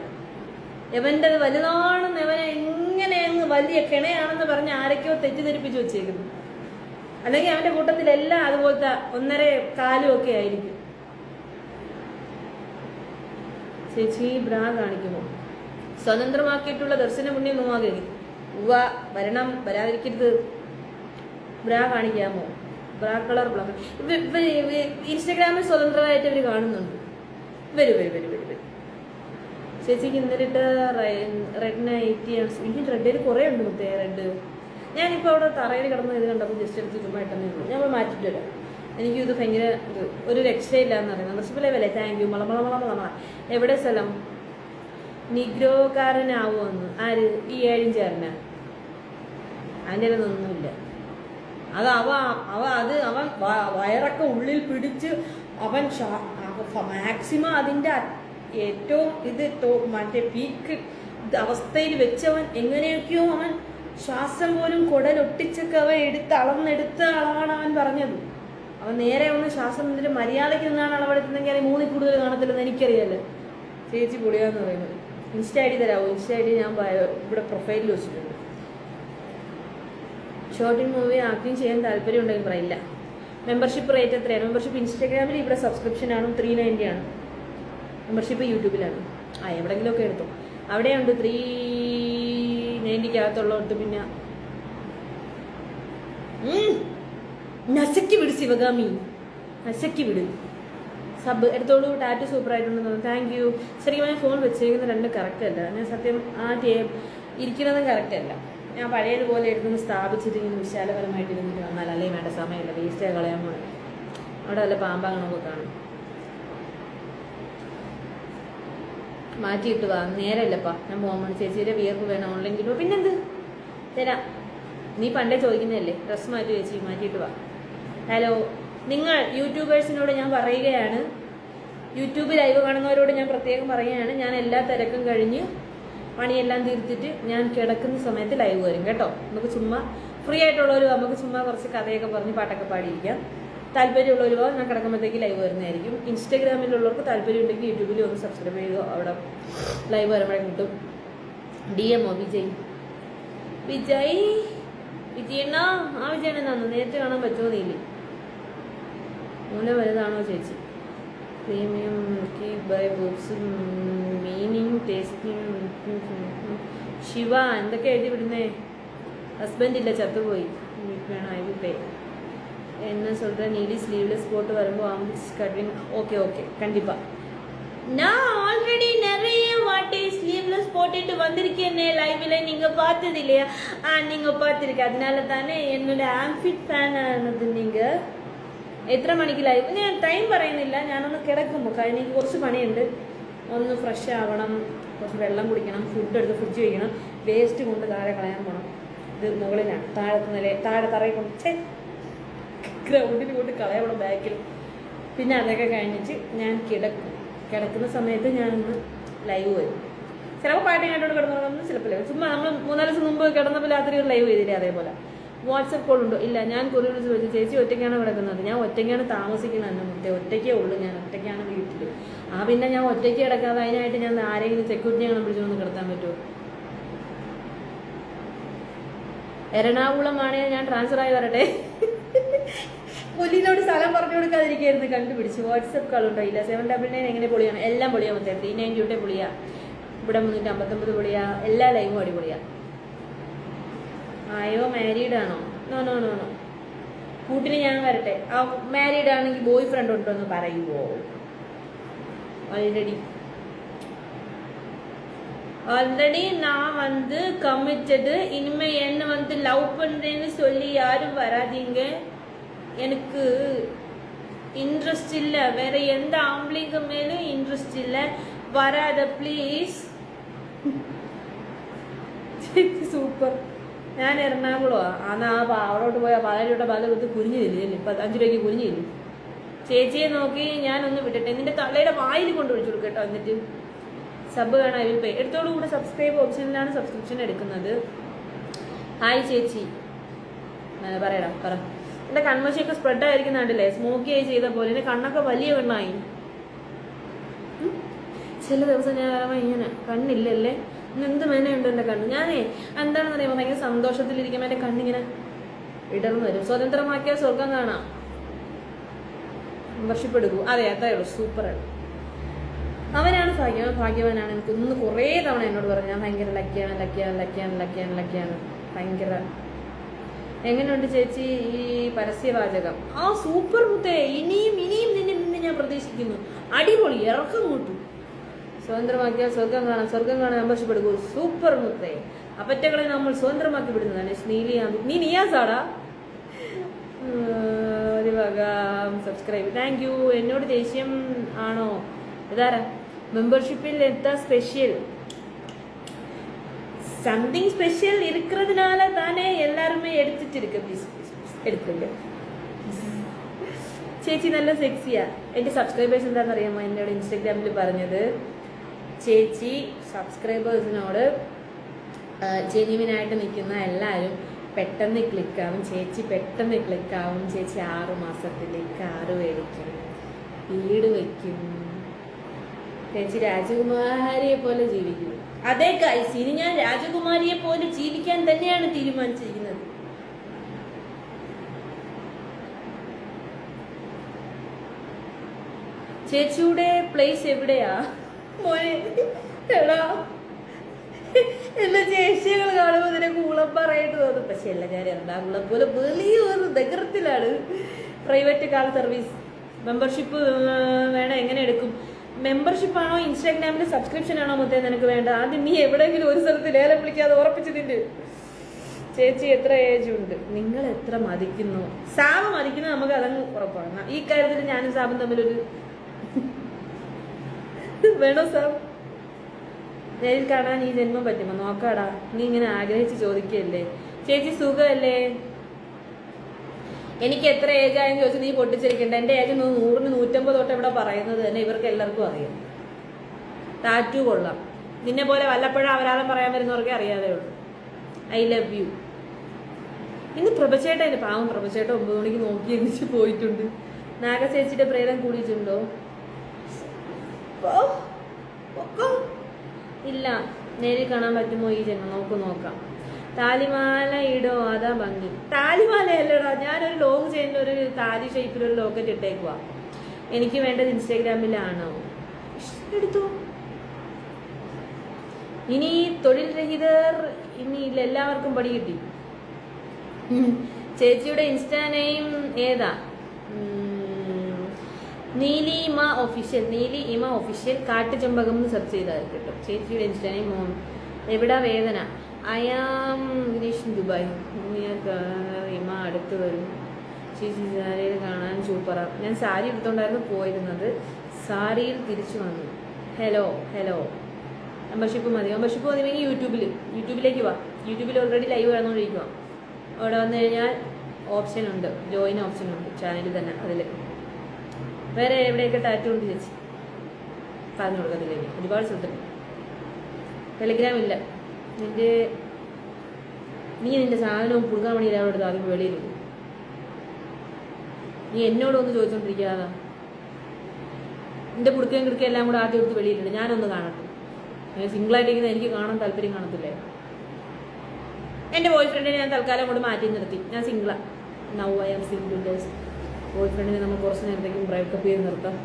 യവൻ്റെത് വലുതാണെന്ന് യവനെ എങ്ങനെയെന്ന് വലിയ കിണയാണെന്ന് പറഞ്ഞ് ആരൊക്കെയോ തെറ്റിദ്ധരിപ്പിച്ച് വെച്ചേക്കുന്നു. അല്ലെങ്കിൽ അവന്റെ കൂട്ടത്തിലെല്ലാം അതുപോലത്തെ 1.25 ഒക്കെ ആയിരിക്കും. ചേച്ചി ബ്രാ കാണിക്കുമോ? സ്വതന്ത്രമാക്കിയിട്ടുള്ള ദർശന പുണ്യം നോമാകരുത്. വരണം, വരാതിരിക്കരുത്. ബ്രാ കാണിക്കാമോ? ബ്രാ കളർ ഇൻസ്റ്റഗ്രാമിൽ സ്വതന്ത്രമായിട്ട് ഇവർ കാണുന്നുണ്ട്. വരും. ചേച്ചിക്ക് ഇന്നലിട്ട് റെഡിന് 80 ആണ്. എനിക്ക് റെഡിൽ കുറേ ഉണ്ട് മുത്തേ. റെഡ് ഞാനിപ്പോൾ അവിടെ തറയിൽ കിടന്ന് ഇത് കണ്ടപ്പോൾ ജസ്റ്റ് എടുത്ത് ചുമ്മാ ഇട്ടെന്നേ ഉള്ളൂ. ഞാൻ മാറ്റിട്ട് വരാം. എനിക്കിത് ഭയങ്കര ഒരു രക്ഷയില്ല എന്ന് പറയുന്നത്. മെമ്പർഷിപ്പിലെ വില താങ്ക് യു. മളമളമളമള. എവിടെ സ്ഥലം? നിഗ്രോക്കാരനാവുമെന്ന്. ആര്? ഈ 7 ഇഞ്ചുകാരനാ? അതിൻ്റെ ഒന്നുമില്ല. അത് അവൻ വയറൊക്കെ ഉള്ളിൽ പിടിച്ച് അവൻ മാക്സിമം അതിൻ്റെ ഏറ്റവും മറ്റേ പീക്ക് അവസ്ഥയിൽ വെച്ചവൻ എങ്ങനെയൊക്കെയോ അവൻ ശ്വാസം പോലും കുടലൊട്ടിച്ചൊക്കെ അവൻ അളന്നെടുത്ത അളവാണ് അവൻ പറഞ്ഞത്. അവൻ നേരെ ഒന്ന് ശ്വാസം നിന്നിട്ട് മര്യാദയ്ക്ക് നിന്നാണ് അളവെടുത്തെങ്കിൽ 3 കൂടുതൽ കാണത്തില്ലെന്ന് എനിക്കറിയാലോ. ചേച്ചി പൊളിയാന്ന് പറയുന്നത്. ഇൻസ്റ്റ ഐ ഡി തരാമോ? ഇൻസ്റ്റ ഐ ഡി ഞാൻ ഇവിടെ പ്രൊഫൈലിൽ വെച്ചിട്ടുണ്ട്. ഷോർട്ട് മൂവി ആക്ടിങ് ചെയ്യാൻ താല്പര്യം ഉണ്ടെങ്കിൽ പറയില്ല. മെമ്പർഷിപ്പ് റേറ്റ് എത്രയാണ്? മെമ്പർഷിപ്പ് ഇൻസ്റ്റാഗ്രാമിൽ ഇവിടെ സബ്സ്ക്രിപ്ഷനാണ് 390 ആണ്. മെമ്പർഷിപ്പ് യൂട്യൂബിലാണ്. എവിടെയെങ്കിലുമൊക്കെ എടുത്തു. അവിടെയുണ്ട് 390 പിന്നെ നശക്കി വിട് ശിവഗാമി, നശക്കി വിട്. സബ് എടുത്തോളൂ. ടാറ്റു സൂപ്പർ ആയിട്ടുണ്ടെന്ന്. Thank you. ശരിക്കും ഞാൻ ഫോൺ വെച്ചേക്കുന്ന 2 കറക്റ്റ് അല്ല. ഞാൻ സത്യം ഇരിക്കുന്നതും കറക്റ്റ് അല്ല. ഞാൻ പഴയതുപോലെ എടുത്തൊന്ന് സ്ഥാപിച്ചിട്ട് ഇങ്ങനെ വിശാലപരമായിട്ട് ഇരുന്നിട്ട് വന്നാൽ അല്ലെങ്കിൽ വേണ്ട സമയമില്ല. വേസ്റ്റ് കളയാൻ പോകണം. അവിടെ വല്ല പാമ്പാങ്ങണമൊക്കെ കാണും. മാറ്റിയിട്ട് വാ. നേരമില്ലപ്പാ. ഞാൻ പോകാൻ ചേച്ചിയുടെ വിയർപ്പ് വേണം. ഓൺലൈൻ കിട്ടുമോ? പിന്നെന്ത് തരാം. നീ പണ്ടേ ചോദിക്കുന്നതല്ലേ. ഡ്രസ്സ് മാറ്റി ചേച്ചി, മാറ്റിയിട്ട് വാ. ഹലോ, നിങ്ങൾ യൂട്യൂബേഴ്സിനോട് ഞാൻ പറയുകയാണ്, യൂട്യൂബ് ലൈവ് കാണുന്നവരോട് ഞാൻ പ്രത്യേകം പറയുകയാണ്, ഞാൻ എല്ലാ തിരക്കും കഴിഞ്ഞ് പണിയെല്ലാം തീർത്തിട്ട് ഞാൻ കിടക്കുന്ന സമയത്ത് ലൈവ് വരും കേട്ടോ. നമുക്ക് ചുമ്മാ ഫ്രീ ആയിട്ടുള്ളവർ നമുക്ക് ചുമ്മാ കുറച്ച് കഥയൊക്കെ പറഞ്ഞ് പാട്ടൊക്കെ പാടിയിരിക്കാം. താല്പര്യമുള്ളവർ ഞാൻ കിടക്കുമ്പോഴത്തേക്ക് ലൈവ് വരുന്നതായിരിക്കും. ഇൻസ്റ്റാഗ്രാമിലുള്ളവർക്ക് താല്പര്യം ഉണ്ടെങ്കിൽ യൂട്യൂബിൽ ഒന്ന് സബ്സ്ക്രൈബ് ചെയ്തോ. അവിടെ ലൈവ് വരുമ്പോഴേ കിട്ടും. DM വിജയണ്ണ. വിജയണ്ണ നേരത്തെ കാണാൻ പറ്റുമോ? നീല് മൂല വലുതാണോ ചേച്ചി? Premium by books meaning tasting. Shiva എന്തൊക്കെ എഴുതി വിടുന്നേ? ഹസ്ബൻഡ് ഇല്ല, ചത്തുപോയി. വേണം ഐ വിൽ പേ. என்ன சொல்ற? நீலி ஸ்லீவ்லெஸ் போட்டு வரும்போது கட்டிங். ஓகே கண்டிப்பா. நான் ஆல்ரெடி நிறைய வாட்டி ஸ்லீவ்லெஸ் போட்டுட்டு வந்திருக்கேனே லைவ்ல. நீங்க பார்த்தது இல்லையா? நீங்க பார்த்துருக்க. அதனால தானே என்னோட ആംഫിറ്റ് ഫാൻ ആണത്. நீங்க എത്ര മണിക്ക് ലൈവ്? ഞാൻ ടൈം പറയുന്നില്ല. ഞാനൊന്ന് കിടക്കുമ്പോൾ എനിക്ക് കുറച്ച് പണിയുണ്ട്. ഒന്ന് ഫ്രഷ് ആവണം, കുറച്ച് വെള്ളം കുടിക്കണം, ഫുഡ് എടുത്ത് ഫ്രിഡ്ജ് വയ്ക്കണം, വേസ്റ്റ് കൊണ്ട് താഴെ കളയാൻ പോകണം. ഇത് മുകളിലാണ്, താഴെ തറയിൽ കൊണ്ട് ഗ്രൗണ്ടിൽ കൊണ്ട് കളയണം ബാക്കിൽ. പിന്നെ അതൊക്കെ കഴിഞ്ഞിട്ട് ഞാൻ കിടക്കുന്ന സമയത്ത് ഞാനൊന്ന് ലൈവ് വരും. ചിലപ്പോൾ പാട്ട് കേട്ടോട് കിടന്നു, ചിലപ്പോൾ ചുമ്മാ നമ്മൾ 3-4 ദിവസം മുമ്പ് കിടന്നപ്പോൾ രാത്രി ഒരു ലൈവ് ചെയ്തില്ലേ, അതേപോലെ. വാട്സപ്പ് കോൾ ഉണ്ടോ? ഇല്ല. ഞാൻ കുറെ വിളിച്ച് ചോദിച്ചു, ചേച്ചി ഒറ്റയ്ക്കാണ് കിടക്കുന്നത്. ഞാൻ ഒറ്റയ്ക്കാണ് താമസിക്കുന്നത്. എന്നെ മുത്തേ ഒറ്റയ്ക്കേ ഉള്ളൂ. ഞാൻ ഒറ്റയ്ക്കാണ് വീട്ടിൽ. പിന്നെ ഞാൻ ഒറ്റയ്ക്ക് കിടക്കാതെ അതിനായിട്ട് ഞാൻ ആരെങ്കിലും സെക്യൂരിറ്റി അങ്ങനെ വിളിച്ചൊന്ന് കിടത്താൻ പറ്റുമോ? എറണാകുളമാണെങ്കിൽ ഞാൻ ട്രാൻസ്ഫർ ആയി വരട്ടെ. പുല്ലിനോട് സ്ഥലം പറഞ്ഞു കൊടുക്കാതിരിക്കായിരുന്നു. കണ്ടുപിടിച്ചു. വാട്സപ്പ് കോൾ ഉണ്ടോ? ഇല്ല. 799 എങ്ങനെ പൊളിയാണ്? എല്ലാം പൊളിയാ മൊത്തം. 390 പൊളിയാ. ഇവിടെ 359 പൊളിയാ. എല്ലാ ലൈവും അടിപൊളിയാ. മാരീഡ് ആണോ? നോ. കൂട്ടിന് ഞാൻ വരട്ടെ. മാരീഡ് ആണെങ്കിൽ ബോയ് ഫ്രണ്ട് ഉണ്ടോ എന്ന് പറയുമോ? ஆல்ரெடி நான் கமிட்டடு. இனிமே என்ன லவ் பண்றேன்னு சொல்லி யாரும் வராதீங்க. எனக்கு இன்ட்ரெஸ்ட் இல்ல. வேற எந்த ஆம்பளைங்க மேலும் இன்ட்ரெஸ்ட் இல்ல. வராத ப்ளீஸ். സൂപ്പർ. ഞാൻ എറണാകുളമാണ്. അന്ന് അവിടോട്ട് പോയി 17 രൂപ പാല കൊടുത്ത് കുരിഞ്ഞില്ലേ, 5 രൂപയ്ക്ക് കുരിഞ്ഞില്ലേ. ചേച്ചിയെ നോക്കി ഞാനൊന്ന് വിട്ടിട്ടെ, നിന്റെ തള്ളയുടെ വായിൽ കൊണ്ട് ഒഴിച്ചു കൊടുക്കട്ടോ. എന്നിട്ട് സബ് വേണം, ഐ വിൽ പേ. എടുത്തോളൂ. കൂടെ സബ്സ്ക്രൈബ് ഓപ്ഷനിലാണ് സബ്സ്ക്രിപ്ഷൻ എടുക്കുന്നത്. ഹായ് ചേച്ചി, പറയടാ പറ. എൻ്റെ കൺമശിയൊക്കെ സ്പ്രെഡ് ആയിരിക്കുന്നുണ്ടല്ലേ, സ്മോക്കി ആയി ചെയ്ത പോലെ. എൻ്റെ കണ്ണൊക്കെ വലിയ കണ്ണായി. ചില ദിവസം ഞാൻ ഇങ്ങനെ കണ്ണില്ലല്ലേ, എന്ത് മേനയുണ്ട് എൻ്റെ കണ്ണ്. ഞാനേ എന്താണെന്ന് അറിയുമ്പോൾ ഭയങ്കര സന്തോഷത്തിലിരിക്കുമ്പോൾ എൻ്റെ കണ്ണിങ്ങനെ ഇടർന്നു വരും. സ്വതന്ത്രമാക്കിയ സ്വർഗം കാണാം. മെമ്പർഷിപ്പ് എടുക്കൂ. അതെ, അത്രേ ഉള്ളൂ. സൂപ്പറാണ്. അവനാണ് ഭാഗ്യവാനാണ്. എനിക്കൊന്ന് കുറേ തവണ എന്നോട് പറഞ്ഞു ഞാൻ ഭയങ്കര ലക്കിയാണ്. ഭയങ്കര. എങ്ങനെയുണ്ട് ചേച്ചി ഈ പരസ്യവാചകം? സൂപ്പർ മുത്തേ. ഇനിയും നിന്നെ ഞാൻ പ്രതീക്ഷിക്കുന്നു. അടിപൊളി, ഇറക്കം കൂട്ടു. സ്വതന്ത്രമാക്കിയാൽ സ്വർഗം കാണാൻ മെമ്പർഷിപ്പ് എടുക്കൂ. സൂപ്പർ മുത്തേ. അപ്പറ്റകളെ നമ്മൾ സ്വതന്ത്രമാക്കി വിടുന്നതാണ്. നീ നിയാസാടാ. ഒരു വക സബ്സ്ക്രൈബ്. Thank you. എന്നോട് ദേഷ്യം ആണോ? ഇതാരാ? മെമ്പർഷിപ്പിൽ എന്താ സ്പെഷ്യൽ? സംതിങ് സ്പെഷ്യൽ இருக்கிறதுனால தானே எல்லாருமே எடுத்துட்டு இருக்கு. എടുത്തില്ല. ചേച്ചി നല്ല സെക്സിയാ. എൻ്റെ സബ്സ്ക്രൈബേഴ്സ് എന്താണെന്ന് അറിയാമോ എന്നോട് ഇൻസ്റ്റാഗ്രാമിൽ പറഞ്ഞത്? ചേച്ചി സബ്സ്ക്രൈബേഴ്സിനോട് ജെന്യുവിനായിട്ട് നിൽക്കുന്ന എല്ലാവരും പെട്ടെന്ന് ക്ലിക്കാവും. ചേച്ചി പെട്ടെന്ന് ക്ലിക്കാവും. ചേച്ചി 6 മാസത്തിൽ കാറ് മേടിക്കും, വീട് വയ്ക്കും. ചേച്ചി രാജകുമാരിയെ പോലെ ജീവിക്കുന്നു. അതേ ഗൈസ്, ഇനി ഞാൻ രാജകുമാരിയെ പോലെ ജീവിക്കാൻ തന്നെയാണ് തീരുമാനിച്ചിരിക്കുന്നത്. ചേച്ചിയുടെ പ്ലേസ് എവിടെയാ മോനെ? എടാ, എല്ലാ ചേച്ചികൾ കാണുമ്പോൾ ഇതിനെ കൂളപ്പാറായിട്ട് തോന്നും. പക്ഷെ എല്ലാം ഞാൻ എറണാകുളം പോലെ വലിയൊരു നഗരത്തിലാണ്. Private car service. മെമ്പർഷിപ്പ് വേണം. എങ്ങനെ എടുക്കും? മെമ്പർഷിപ്പ് ആണോ ഇൻസ്റ്റാഗ്രാമിൽ സബ്സ്ക്രിപ്ഷൻ ആണോ മുത്തേ നിനക്ക് വേണ്ട? ആദ്യം നീ എവിടെയെങ്കിലും ഒരു സ്ഥലത്ത് ലേലം വിളിക്കാതെ ഉറപ്പിച്ചതിന്റെ. ചേച്ചി എത്ര ഏജ് ഉണ്ട്? നിങ്ങൾ എത്ര മതിക്കുന്നു? സാബ് മതിക്കുന്നത് നമുക്ക് അതങ്ങ് ഉറപ്പാണ്. ഈ കാര്യത്തിൽ ഞാനും സാബും തമ്മിലൊരു വേണോ സാബ്? നേരിൽ കാണാൻ ഈ ജന്മം പറ്റുമോ? നോക്കാടാ. നീ ഇങ്ങനെ ആഗ്രഹിച്ച് ചോദിക്കല്ലേ. ചേച്ചി സുഖമല്ലേ? എനിക്ക് എത്ര ഏജ് ആയെന്ന് ചോദിച്ചാൽ നീ പൊട്ടിച്ചിരിക്കണ്ട. എൻ്റെ ഏജ് 100-ന് 150 തൊട്ട് ഇവിടെ പറയുന്നത് തന്നെ ഇവർക്ക് എല്ലാവർക്കും അറിയാം. ടാറ്റു കൊള്ളാം. നിന്നെ പോലെ വല്ലപ്പോഴും അവരാധം പറയാൻ വരുന്നവർക്കേ അറിയാതെ ഉള്ളൂ. I love you. ഇന്ന് പ്രഭചേട്ട, എൻ്റെ പാവം പ്രഭചേട്ട 9 മണിക്ക് നോക്കി എണ്ണിച്ച് പോയിട്ടുണ്ട്. നാഗചേച്ചിയുടെ പ്രേതം കൂടിയിട്ടുണ്ടോ? ഇല്ല. നേരിൽ കാണാൻ പറ്റുമോ ഈ ജന്മം? നോക്കാം. താലിമാല ഇടോ, അതാ ഭംഗി. താലിമാല അല്ലടാ, ഞാനൊരു ലോങ് ചെയിനിൽ ഒരു താലി ഷേപ്പിലൊരു ലോക്കറ്റ് ഇട്ടേക്കുവാ. എനിക്ക് വേണ്ടത് ഇൻസ്റ്റാഗ്രാമിലാണോ? എടുത്തു. ഇനി തൊഴിൽ രഹിതർ ഇനി ഇല്ല, എല്ലാവർക്കും പടി കിട്ടി. ചേച്ചിയുടെ ഇൻസ്റ്റാ നെയിം ഏതാ? നീലിമ ഒഫീഷ്യൽ. കാട്ടുചെമ്പകം എന്ന് സെർച്ച് ചെയ്താൽ കിട്ടും. ചേച്ചിയുടെ ഇൻസ്റ്റാ നെയിം. എവിടാ വേദന? I am Vineesh Dubai. ഇമ അടുത്ത് വരും. ചേച്ചി സാരിയിൽ കാണാൻ സൂപ്പറാ. ഞാൻ സാരി എടുത്തോണ്ടായിരുന്നു പോയിരുന്നത്. സാരിയിൽ തിരിച്ചു വന്നു. ഹലോ. മെമ്പർഷിപ്പ് മതിയെങ്കിൽ യൂട്യൂബിലേക്ക് വാ. യൂട്യൂബിൽ ഓൾറെഡി ലൈവ് കാണുന്നോണ്ടിരിക്കുക. അവിടെ വന്നു കഴിഞ്ഞാൽ ഓപ്ഷൻ ഉണ്ട്, ജോയിൻ ഓപ്ഷൻ ഉണ്ട് ചാനലിൽ തന്നെ. അതിൽ വേറെ എവിടെയൊക്കെ ടാറ്റു ഉണ്ട് ചേച്ചി പറഞ്ഞു കൊടുക്കത്തില്ലേ? ഒരുപാട് സ്ഥലത്തുണ്ട്. ടെലിഗ്രാം ഇല്ല. നിന്റെ സാധനവും പുഴുകാൻ വേണ്ടി അവിടെ എടുത്ത് ആദ്യം വെളിയിൽ. നീ എന്നോടൊന്ന് ചോദിച്ചോണ്ടിരിക്കാതാ. നിന്റെ പുടുക്കയും കിടക്കുകയും എല്ലാം കൂടെ ആദ്യം എടുത്ത് വെളിയിലുണ്ട്. ഞാനൊന്ന് കാണട്ടെ. സിംഗിളായിട്ടിരിക്കുന്ന എനിക്ക് കാണാൻ താല്പര്യം കാണത്തില്ലേ? എൻ്റെ ബോയ് ഫ്രണ്ടിനെ ഞാൻ തൽക്കാലം കൊണ്ട് മാറ്റി നിർത്തി. ഞാൻ സിംഗിളാ. Now I am single. Boy ഫ്രണ്ടിനെ നമ്മൾ കുറച്ച് നേരത്തേക്കും ബ്രേക്കപ്പ് ചെയ്ത് നിർത്താം.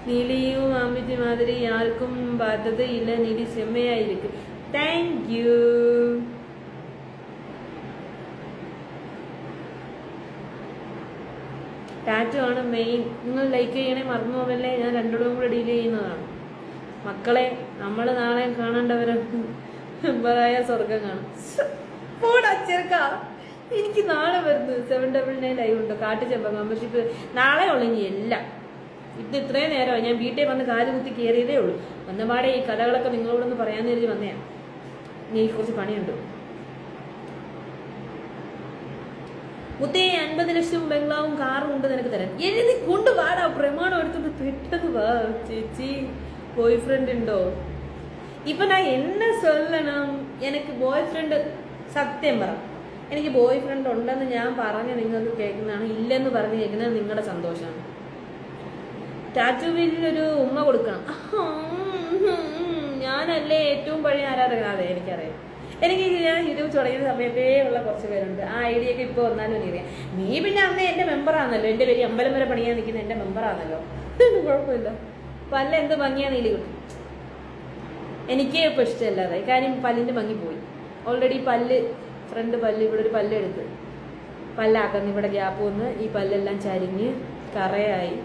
നീലിയും ആമ്പിച്ച് മാതിരി ആർക്കും ബാധ്യതയില്ല. നീലി ചെമ്മയായിരിക്കും. Thank you. ടാറ്റു ആണ് മെയിൻ. നിങ്ങൾ ലൈക്ക് ചെയ്യണേ മറന്നു പോവല്ലേ. ഞാൻ രണ്ടോടും കൂടെ ഡീൽ ചെയ്യുന്നതാണ്. മക്കളെ, നമ്മൾ നാളെ കാണേണ്ടവരാണ്. എന്തായ സ്വർഗം കാണും. പോടാ. എനിക്ക് നാളെ വരുന്നു 799 ലൈവ് ഉണ്ട്. കാട്ടുചെമ്പ മെമ്പർഷിപ്പ് നാളെ ഉള്ളു. ഇനി എല്ലാം ഇത് ഇത്രയും നേരമായി. ഞാൻ വീട്ടിൽ വന്ന് കാല് കുത്തി കയറിയതേ ഉള്ളൂ. വന്നപാടെ ഈ കഥകളൊക്കെ നിങ്ങളോടൊന്ന് പറയാൻ കരുതി വന്നതാണ്. എനിക്ക് കുറച്ച് പണിയുണ്ട്. മുത്തേ 50 ലക്ഷം ബംഗ്ലാവും കാറും ഉണ്ട് നിനക്ക് തരാൻ. എഴുതി കൊണ്ടുപാടാ, പ്രമാണം എടുത്തിട്ട് പെട്ടെന്ന് വാ ചേച്ചി. ബോയ് ഫ്രണ്ട് ഉണ്ടോ? ഇപ്പൊ ഞാൻ എന്നെ சொல்லണം. എനിക്ക് ബോയ് ഫ്രണ്ട്, സത്യം പറ, എനിക്ക് ബോയ് ഫ്രണ്ട് ഉണ്ടെന്ന് ഞാൻ പറഞ്ഞ് നിങ്ങൾക്ക് കേൾക്കുന്നതാണ്, ഇല്ലെന്ന് പറഞ്ഞ് കേൾക്കുന്നത് നിങ്ങളുടെ സന്തോഷമാണ്. ടാറ്റൂവിലൊരു ഉമ്മ കൊടുക്കണം. ഞാനല്ലേ ഏറ്റവും പഴയ ആരാധകൻ? അതെ എനിക്കറിയാം. എനിക്ക് ഞാൻ യൂട്യൂബ് തുടങ്ങിയ സമയത്തേ ഉള്ള കുറച്ച് പേരുണ്ട്. ആ ഐഡിയ ഒക്കെ ഇപ്പോൾ വന്നാലും എനിക്കറിയാം. നീ പിന്നെ അന്ന് എൻ്റെ മെമ്പറാണല്ലോ, എൻ്റെ പേര് അമ്പലം വരെ പണിയാൻ നിൽക്കുന്ന എൻ്റെ മെമ്പറാണല്ലോ. കുഴപ്പമില്ല. പല്ല എന്ത് ഭംഗിയാ നീലി കിട്ടും. എനിക്ക് ഇപ്പോൾ ഇഷ്ടമല്ലാതെ കാര്യം പല്ലിൻ്റെ ഭംഗി പോയി. ഓൾറെഡി പല്ല്, ഫ്രണ്ട് പല്ല്, ഇവിടെ ഒരു പല്ലെടുത്ത് പല്ലാക്കുന്നു, ഇവിടെ ഗ്യാപ്പ് വന്ന് ഈ പല്ലെല്ലാം ചരിഞ്ഞ് കറയായി.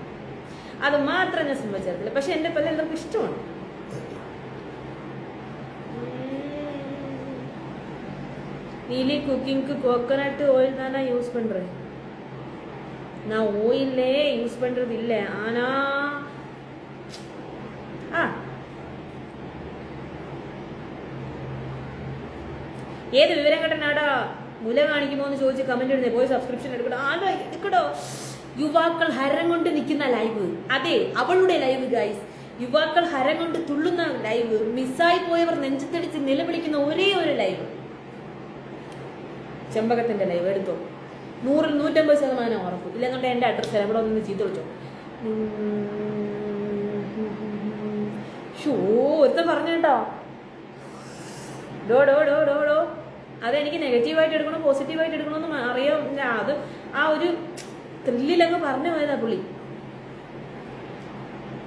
അത് മാത്രം ഞാൻ സംഭവിച്ചില്ല. പക്ഷെ എൻ്റെ പല്ല് എല്ലാവർക്കും ഇഷ്ടമാണ്. நீலி குக்கிங்க்கு கோகோனட் ஆயில் தானே யூஸ் பண்ணுறேன். நான் ஆயிலே யூஸ் பண்ணுறது இல்லை. ஆனால் ഏത് വിവരം കെട്ടനാടാ മുല കാണിക്കുമോ എന്ന് ചോദിച്ച് കമന്റ് ഇടുന്നേ. പോയി സബ്സ്ക്രിപ്ഷൻ എടുക്കട്ടോ. ആണോ എടുക്കട്ടോ. യുവാക്കൾ ഹരം കൊണ്ട് നിൽക്കുന്ന ലൈവ്, അതെ അവളുടെ ലൈവ് ഗൈസ്. യുവാക്കൾ ഹരം കൊണ്ട് തുള്ളുന്ന ലൈവ്, മിസ്സായി പോയവർ നെഞ്ചത്തടിച്ച് നിലവിളിക്കുന്ന ഒരേ ഒരു ലൈവ് ചെമ്പകത്തിന്റെ ലൈവ്. എടുത്തോ, 100-ൽ 150% ഉറപ്പ്. ഇല്ലെന്നുണ്ടെ എൻ്റെ അഡ്രസ്സ് ഇവിടെ ഒന്ന് ചീത്ത വിളിച്ചോ. ഷോ ഒരുത്തം പറഞ്ഞേട്ടോ. ഡോ അതെനിക്ക് നെഗറ്റീവായിട്ട് എടുക്കണോ പോസിറ്റീവായിട്ട് എടുക്കണമെന്ന് അറിയാം. അത് ആ ഒരു ത്രില്ലിലങ്ങ് പറഞ്ഞു പോയതാ പുള്ളി.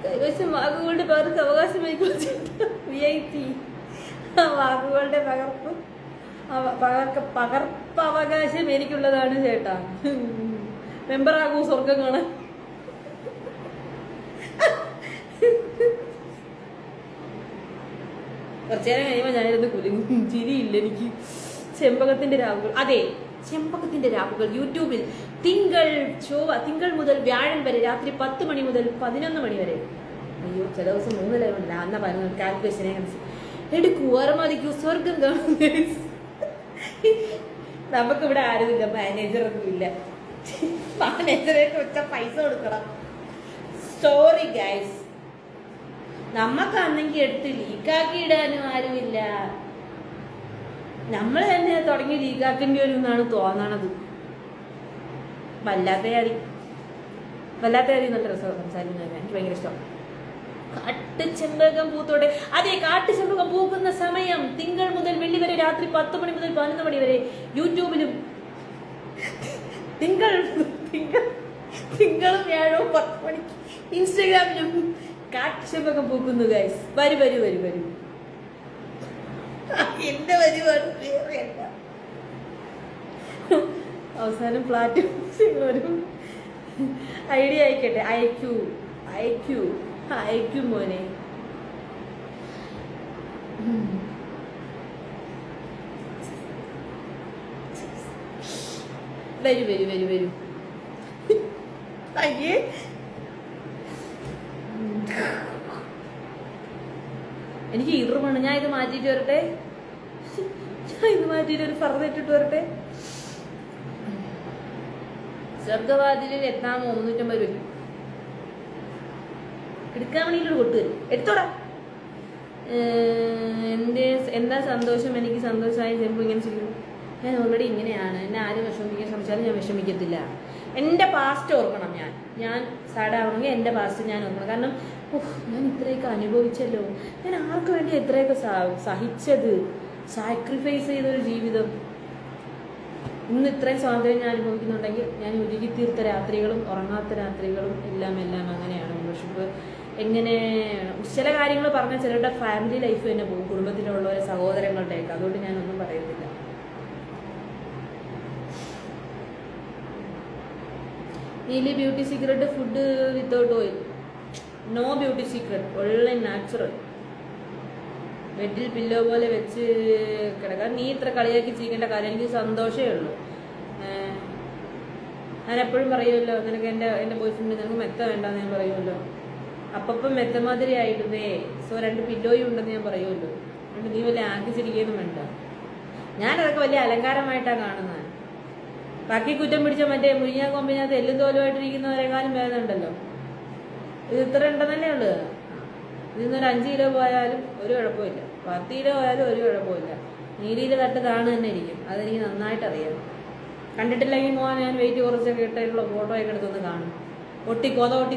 കൈവശം വാക്കുകളുടെ പകർപ്പ് അവകാശം VIP വാക്കുകളുടെ പകർപ്പവകാശം എനിക്കുള്ളതാണ് ചേട്ടാ. മെമ്പറാകൂ സ്വർഗം കാണാൻ. കുറച്ചേരം കഴിയുമ്പോൾ ഞാനിരുന്ന് കുലുങ്ങും. ചിരിയില്ല എനിക്ക്. ചെമ്പകത്തിന്റെ രാവുകൾ, അതെ ചെമ്പകത്തിന്റെ രാവുകൾ യൂട്യൂബിൽ തിങ്കൾ മുതൽ വ്യാഴം വരെ രാത്രി 10 മണി മുതൽ 11 മണി വരെ. അയ്യോ ചില ദിവസം 3 ലൈവ് ഉണ്ട്. അന്ന പറഞ്ഞു കാൽക്കുലേഷനെ എടുക്കൂ, അറമാതിക്കൂ, സ്വർഗം കാണും. നമുക്കിവിടെ ആരുമില്ല, മാനേജറൊന്നും ഇല്ല. മാനേജറൊക്കെ വെച്ചാൽ പൈസ കൊടുക്കണം. സോറി ഗൈസ്, നമ്മക്കാണെങ്കിൽ എടുത്ത് ലീക്കാക്കി ഇടാനും ആരുമില്ല. നമ്മൾ തന്നെ തുടങ്ങി ലീക്കാക്കേണ്ടി വരും എന്നാണ് തോന്നണത്. വല്ലാത്ത കാര്യം നല്ല രസം സംസാരിക്കുന്നത് എനിക്ക് ഭയങ്കര ഇഷ്ടം. കാട്ടുചെമ്പകം പൂത്തോടെ, അതെ കാട്ടുചെമ്പകം പൂക്കുന്ന സമയം തിങ്കൾ മുതൽ വെള്ളി വരെ രാത്രി 10 മണി മുതൽ 11 മണി വരെ യൂട്യൂബിലും. തിങ്കളും വ്യാഴവും 10 മണിക്ക് ഇൻസ്റ്റാഗ്രാമിലും കാട്ടുചെമ്പകം പൂക്കുന്നു ഗൈസ്. വരൂ എന്റെ വരുവാണ്. അവസാനം ഫ്ലാറ്റ് വരും. ഐഡിയ അയക്കട്ടെ. അയക്കൂ മോനെ. വരൂ. അയ്യേ എനിക്ക് ഇറുമാണ്. ഞാൻ ഇത് മാറ്റിയിട്ട് വരട്ടെ. ഒരു ഫർദ ഇട്ടിട്ട് വരട്ടെ. സ്വർഗവാതിലിൽ എത്താമോ? 350 രൂപ എടുക്കാൻ വേണ്ടിയിട്ടൊരു കൊട്ട് തരും. എടുത്തോടാ. എന്താ സന്തോഷം? എനിക്ക് സന്തോഷമായി. ചെമ്പ് ഇങ്ങനെ ചെയ്യും. ഞാൻ ഓൾറെഡി ഇങ്ങനെയാണ്. എന്നെ ആരും വിഷമിക്കാൻ ശ്രമിച്ചാലും ഞാൻ വിഷമിക്കത്തില്ല. എൻ്റെ പാസ്റ്റ് ഓർക്കണം. ഞാൻ സാഡ് ആവണമെങ്കിൽ എൻ്റെ പാസ്റ്റ് ഞാൻ ഓർക്കണം. കാരണം ഞാൻ ഇത്രയൊക്കെ അനുഭവിച്ചല്ലോ. ഞാൻ ആർക്ക് വേണ്ടി എത്രയൊക്കെ സഹിച്ചത്, സാക്രിഫൈസ് ചെയ്തൊരു ജീവിതം. ഇന്ന് ഇത്രയും സ്വാതന്ത്ര്യം ഞാൻ അനുഭവിക്കുന്നുണ്ടെങ്കിൽ ഞാൻ ഒരുക്കി തീർത്ത രാത്രികളും ഉറങ്ങാത്ത രാത്രികളും എല്ലാം അങ്ങനെയാണ്. മെമ്പർഷിപ്പ് എങ്ങനെ ചില കാര്യങ്ങൾ പറഞ്ഞാൽ ചിലരുടെ ഫാമിലി ലൈഫ് തന്നെ പോകും, കുടുംബത്തിലുള്ളവരെ സഹോദരങ്ങളുടെയൊക്കെ. അതുകൊണ്ട് ഞാനൊന്നും പറയുന്നില്ല. നീലി beauty secret food without oil. No beauty secret, online natural. ബെഡിൽ പില്ലോ പോലെ വെച്ച് കിടക്കാൻ. നീ ഇത്ര കളിയാക്കി ചെയ്യേണ്ട കാര്യം. എനിക്ക് സന്തോഷമേ ഉള്ളൂ. ഞാൻ എപ്പോഴും പറയുമല്ലോ, നിനക്ക് എൻ്റെ ബോയ് ഫ്രണ്ട് നിനക്ക് മെത്ത വേണ്ടെന്ന് ഞാൻ പറയുമല്ലോ. അപ്പം മെത്തമാതിരി ആയിട്ടേ. സോ 2 പില്ലോയും ഉണ്ടെന്ന് ഞാൻ പറയുമല്ലോ. അതുകൊണ്ട് നീ വലിയ ആഗ്രഹിച്ചിരിക്കുന്നു വേണ്ട. ഞാനതൊക്കെ വലിയ അലങ്കാരമായിട്ടാണ് കാണുന്നത്. ബാക്കി കുറ്റം പിടിച്ച മറ്റേ മുരിങ്ങ കൊമ്പിനകത്ത് എല്ലും തോലുമായിട്ടിരിക്കുന്നവരെക്കാളും വേദന ഉണ്ടല്ലോ. ഇത് ഇത്ര ഉണ്ടെന്നല്ലേ ഉള്ളു. ഇതിന്നൊരു 5 കിലോ പോയാലും ഒരു കുഴപ്പമില്ല, 10 കിലോ പോയാലും ഒരു കുഴപ്പമില്ല. നീലിയിൽ തട്ട് താണ് തന്നെ ഇരിക്കും. അതെനിക്ക് നന്നായിട്ട് അറിയാം. കണ്ടിട്ടില്ലെങ്കിൽ പോകാൻ ഞാൻ വെയിറ്റ് കുറച്ചൊക്കെ ഇട്ടായിട്ടുള്ള ഫോട്ടോ ഒക്കെ എടുത്തൊന്ന് കാണും. ഒട്ടി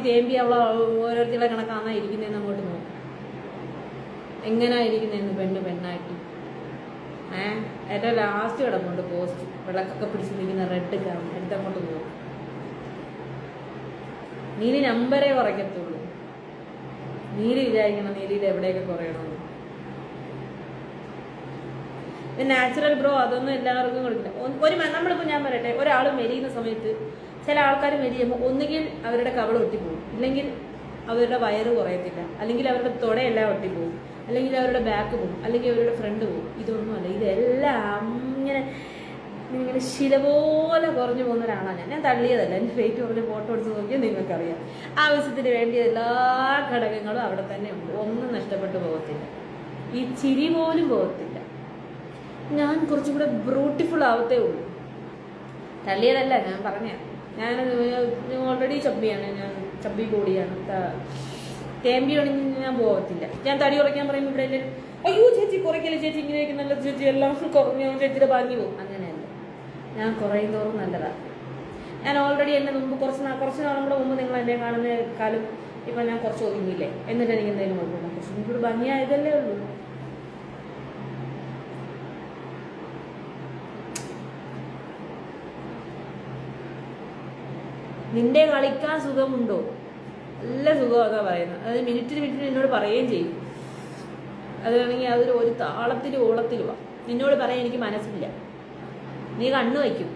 തേമ്പി അവളെ ഓരോരുത്തരുടെ കണക്കാന്നാ ഇരിക്കുന്നതെന്ന് അങ്ങോട്ട് നോക്കും. എങ്ങനെയാ ഇരിക്കുന്നതെന്ന് പെണ്ണായിട്ട്. ഏറ്റവും ലാസ്റ്റ് കിടപ്പുണ്ട് പോസ്റ്റ്, വിളക്കൊക്കെ പിടിച്ച് നിൽക്കുന്ന റെഡ് കാണും. എടുത്തങ്ങോട്ട് നോക്കും. നീലി നമ്പരേ കുറയ്ക്കത്തുള്ളൂ. നീലി വിചാരിക്കണം നീലിയിൽ എവിടെയൊക്കെ കുറയണമെന്ന്. നാച്ചുറൽ ബ്രോ അതൊന്നും എല്ലാവർക്കും കൊടുക്കില്ല. നമ്മളിപ്പോൾ ഞാൻ പറയട്ടെ, ഒരാൾ മെലിയുന്ന സമയത്ത് ചില ആൾക്കാർ മെലിയുമ്പോൾ ഒന്നുകിൽ അവരുടെ കവൾ ഒട്ടിപ്പോകും, ഇല്ലെങ്കിൽ അവരുടെ വയറ് കുറയത്തില്ല, അല്ലെങ്കിൽ അവരുടെ തുടയെല്ലാം ഒട്ടിപ്പോകും, അല്ലെങ്കിൽ അവരുടെ ബാക്ക് പോകും, അല്ലെങ്കിൽ അവരുടെ ഫ്രണ്ട് പോകും. ഇതൊന്നുമല്ല, ഇതെല്ലാം ഇങ്ങനെ ശില പോലെ കുറഞ്ഞു പോകുന്ന ഒരാളാണ് ഞാൻ. തള്ളിയതല്ല, എൻ്റെ വെയിറ്റ് കുറഞ്ഞ് ഫോട്ടോ എടുത്ത് നോക്കിയാൽ നിങ്ങൾക്കറിയാം. ആവശ്യത്തിന് വേണ്ടിയ എല്ലാ ഘടകങ്ങളും അവിടെ തന്നെ ഉണ്ട്. ഒന്നും നഷ്ടപ്പെട്ടു പോകത്തില്ല. ഈ ചിരി പോലും പോകത്തില്ല. ഞാൻ കുറച്ചും കൂടെ ബ്യൂട്ടിഫുൾ ആവത്തേ ഉള്ളൂ. തള്ളിയതല്ല, ഞാൻ പറഞ്ഞ ഞാൻ ഓൾറെഡി ചബ്ബിയാണ്. ഞാൻ ചബ്ബി ബോഡിയാണ്. തേമ്പിയാണെങ്കിൽ ഞാൻ പോകത്തില്ല. ഞാൻ തടി കുറയ്ക്കാൻ പറയുമ്പോൾ ഇവിടെ എല്ലാവരും അയ്യോ ചേച്ചി കുറയ്ക്കല്ലേ ചേച്ചി, ഇങ്ങനെയൊക്കെ നല്ല ചേച്ചി എല്ലാം കുറഞ്ഞു ചേച്ചിയുടെ ഭാഗ്യ പോകും. അങ്ങനെയല്ല, ഞാൻ കുറയും തോറും നല്ലതാണ്. ഞാൻ ഓൾറെഡി എന്നെ മുമ്പ് കുറച്ച് നാളും കൂടെ മുമ്പ് നിങ്ങൾ എന്നെ കാണുന്ന കാലം ഇപ്പം ഞാൻ കുറച്ച് ഒതുങ്ങിയില്ലേ, എന്നിട്ട് എനിക്ക് എന്തെങ്കിലും കുഴപ്പമില്ല. കുറച്ചും കൂടി ഭംഗിയായതല്ലേ ഉള്ളൂ. നിന്റെ കളിക്കാൻ സുഖമുണ്ടോ? നല്ല സുഖമാകാൻ പറയുന്നത്. അതായത് മിനിറ്റിന് എന്നോട് പറയുകയും ചെയ്യും. അത് വേണമെങ്കിൽ അതൊരു താളത്തിലും ഓളത്തിലുമാണ്. നിന്നോട് പറയാൻ എനിക്ക് മനസ്സില്ല. നീ കണ്ണു വയ്ക്കും.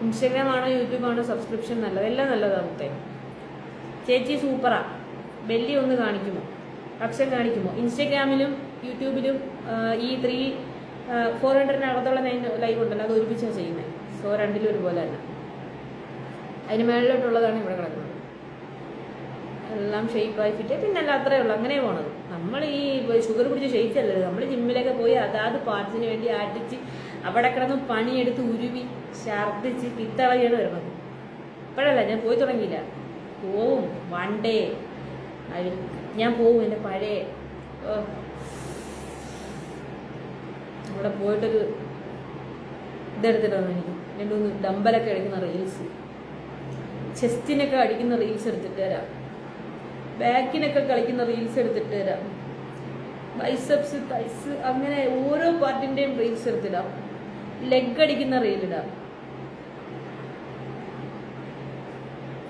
ഇൻസ്റ്റഗ്രാം ആണോ യൂട്യൂബ് ആണോ സബ്സ്ക്രിപ്ഷൻ നല്ലത്? എല്ലാം നല്ലതാണ് മുത്തേ. ചേച്ചി സൂപ്പറാ. ബെല്ലി ഒന്ന് കാണിക്കുമോ? അക്ഷൻ കാണിക്കുമോ? ഇൻസ്റ്റഗ്രാമിലും യൂട്യൂബിലും ഈ 400-നകത്തുള്ള ലൈവ് ഉണ്ടല്ലോ, അത് ഒരുമിച്ചാണ് ചെയ്യുന്നത്. സോ രണ്ടിലും ഒരുപോലെ തന്നെ. അതിന് മേളിലോട്ടുള്ളതാണ് ഇവിടെ കിടക്കുന്നത്. എല്ലാം ഷെയ്പ്പായി ഫിറ്റ്. പിന്നല്ല അത്രയേ ഉള്ളൂ. അങ്ങനെ പോണത്. നമ്മൾ ഈ ഷുഗർ പിടിച്ച് ഷെയ്ക്കല്ലേ, നമ്മൾ ജിമ്മിലൊക്കെ പോയി അതാത് പാർട്സിന് വേണ്ടി ആട്ടിച്ച് അവിടെ കിടന്ന് പണിയെടുത്ത് ഉരുവി ഛർദ്ദിച്ച് പിത്തളയാണ് വരുന്നത്. ഇപ്പോഴല്ല, ഞാൻ പോയി തുടങ്ങിയില്ല. പോവും വൺ ഡേ ഞാൻ പോവും. എൻ്റെ പഴയ അവിടെ പോയിട്ടൊരു ഇതെടുത്തിട്ടാണ് എനിക്ക് 2-3 ഡമ്പലൊക്കെ അടിക്കുന്ന റീൽസ്, ചെസ്റ്റിനൊക്കെ അടിക്കുന്ന റീൽസ് എടുത്തിട്ട് തരാം, ബാക്കിനൊക്കെ കളിക്കുന്ന റീൽസ് എടുത്തിട്ട് തരാം, ബൈസെപ്സ് തൈസ് അങ്ങനെ ഓരോ പാർട്ടിൻ്റെയും റീൽസ് എടുത്തിടാം, ലെഗ് അടിക്കുന്ന റീലിടാം.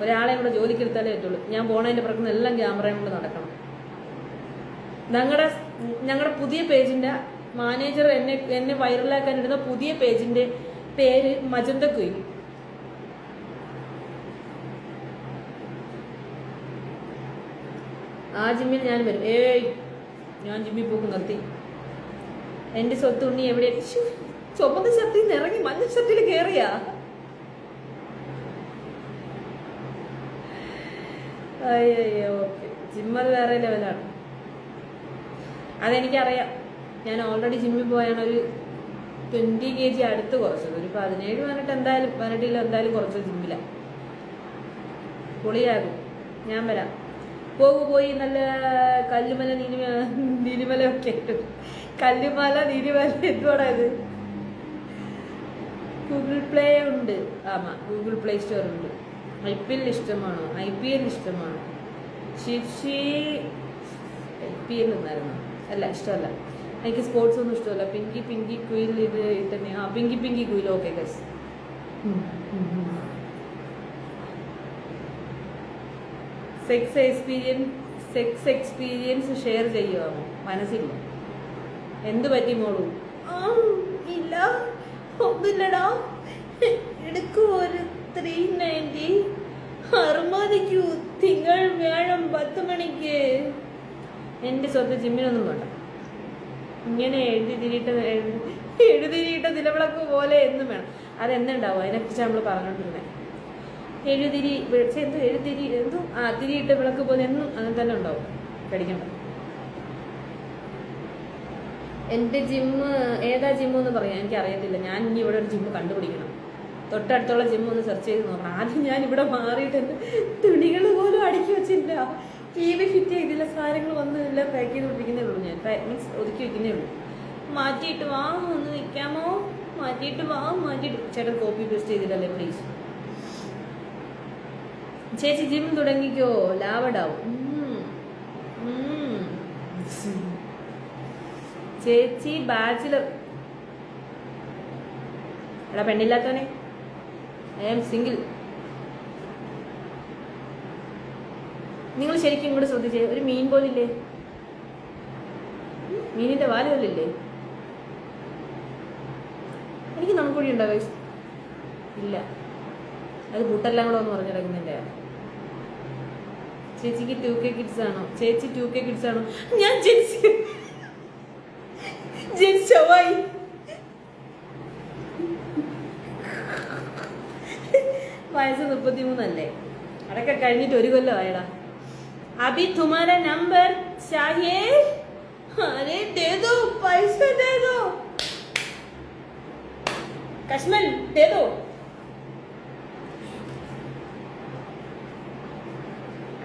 ഒരാളെ ഇവിടെ ജോലിക്ക് എടുത്താലേ പറ്റുള്ളൂ. ഞാൻ പോണതിൻ്റെ പ്രശ്നം എല്ലാം ക്യാമറയും കൊണ്ട് നടക്കണം. ഞങ്ങളുടെ പുതിയ പേജിൻ്റെ മാനേജർ എന്നെ വൈറലാക്കാൻ ഇടുന്ന പുതിയ പേജിൻ്റെ പേര് മജന്ത ക്വീൻ. ആ ജിമ്മിൽ ഞാൻ വരും. ഞാൻ ജിമ്മിൽ പോക്ക് നിർത്തി. എൻ്റെ സ്വത്ത് ഉണ്ണി എവിടെ? ചുമന്ന ഷർട്ടിൽ നിന്ന് ഇറങ്ങി മഞ്ഞ ഷർട്ടിൽ കയറിയാ. അയ്യോ ഓക്കെ, ജിമ്മത് വേറെ ലെവലാണ്. അതെനിക്കറിയാം. ഞാൻ ഓൾറെഡി ജിമ്മിൽ പോയാണ് ഒരു 20 kg അടുത്ത് കുറച്ചത്. ഒരു 17 എന്തായാലും കുറച്ചത് ജിമ്മിലാണ്. പൊളിയാകും. ഞാൻ വരാം. പോയി നല്ല കല്ലുമല നീലിമല ഒക്കെ ഇട്ടു. കല്ലുമല നീലിമല എന്തുവാടാ ഇത്? ഗൂഗിൾ പ്ലേ ഉണ്ട്. ആമാ, ഗൂഗിൾ പ്ലേ സ്റ്റോർ ഉണ്ട്. IPL ഇഷ്ടമാണോ? IPL ഇഷ്ടമാണോ? IPL ഒന്നായിരുന്നു. അല്ല, ഇഷ്ടമല്ല. എനിക്ക് സ്പോർട്സ് ഒന്നും ഇഷ്ടമല്ല. പിങ്കി കുയിൽ ഇത് തന്നെ. പിങ്കി കുയിൽ. Okay guys. Sex experience share ചെയ്യുമോ? മനസ്സില്ല. എന്ത് പറ്റി മോളൂ? ഇല്ല, ഒന്നുമില്ലടാ. എടുക്കൂ ഒരു 390 അറുമതിക്കൂ. തിങ്കൾ വ്യാഴം 10 മണിക്ക്. എൻ്റെ സ്വത്ത് ജിമ്മിനൊന്നും വേണ്ട. ഇങ്ങനെ എഴുതിരിയിട്ട നിലവിളക്ക് പോലെ എന്നും വേണം. അതെന്നുണ്ടാവും. അതിനെക്കുറിച്ച് നമ്മൾ പറഞ്ഞോണ്ടിരുന്നത്. തിരിയിട്ട വിളക്ക് പോലെ എന്നും അങ്ങനെ തന്നെ ഉണ്ടാവും. പേടിക്കണ്ട. എൻ്റെ ജിമ്മ് ഏതാ ജിമ്മെന്ന് പറയാം, എനിക്കറിയത്തില്ല. ഞാൻ ഇനി ഇവിടെ ഒരു ജിമ്മ് കണ്ടുപിടിക്കണം. തൊട്ടടുത്തുള്ള ജിമ്മ് ഒന്ന് സെർച്ച് ചെയ്ത് നോക്കണം. ആദ്യം ഞാൻ ഇവിടെ മാറിയിട്ട് എൻ്റെ തുണികൾ പോലും അടുക്കി വെച്ചില്ല, ടി വി ഫിറ്റ് ചെയ്തില്ല, സാധനങ്ങൾ വന്ന് എല്ലാം പാക്ക് ചെയ്ത് പിടിക്കുന്നേ ഉള്ളൂ. ഞാൻ മീൻസ് ഒതുക്കി വെക്കുന്നേ ഉള്ളൂ. മാറ്റിയിട്ട് വാ, ഒന്ന് നിൽക്കാമോ? മാറ്റിയിട്ട് വാ, മാറ്റിയിട്ട്. ചേട്ടൻ കോപ്പി പേസ്റ്റ് ചെയ്തില്ലല്ലേ പ്ലീസ്. ചേച്ചി ജിം തുടങ്ങിക്കോ, ലാവടാവും. ചേച്ചി ബാച്ചിലർ. എടാ പെണ്ണില്ലാത്തവനെ, ഐ ആം സിംഗിൾ. നിങ്ങൾ ശരിക്കും ഇങ്ങോട്ട് ശ്രദ്ധിച്ചേ, ഒരു മീൻ പോലില്ലേ? മീനിന്റെ വാല് പോലില്ലേ? എനിക്ക് നുണക്കുഴി ഉണ്ടോ ഗൈസ്? ഇല്ല, അത് കൂട്ടെല്ലാം കൂടെ ഒന്ന് പറഞ്ഞു കിടക്കുന്നില്ല. ചേച്ചിക്ക് 2K കിഡ്സ് ആണോ? ചേച്ചി 2K കിഡ്സ് ആണോ? ഞാൻ ജനിച്ചവായി വയസ്സ് 33 അല്ലേ? അതൊക്കെ കഴിഞ്ഞിട്ട് 1 കൊല്ലം ആയടാ. अभी तुम्हारा नंबर चाहिए? अरे दे दो, पैसे दे दो, कश्मल दे दो.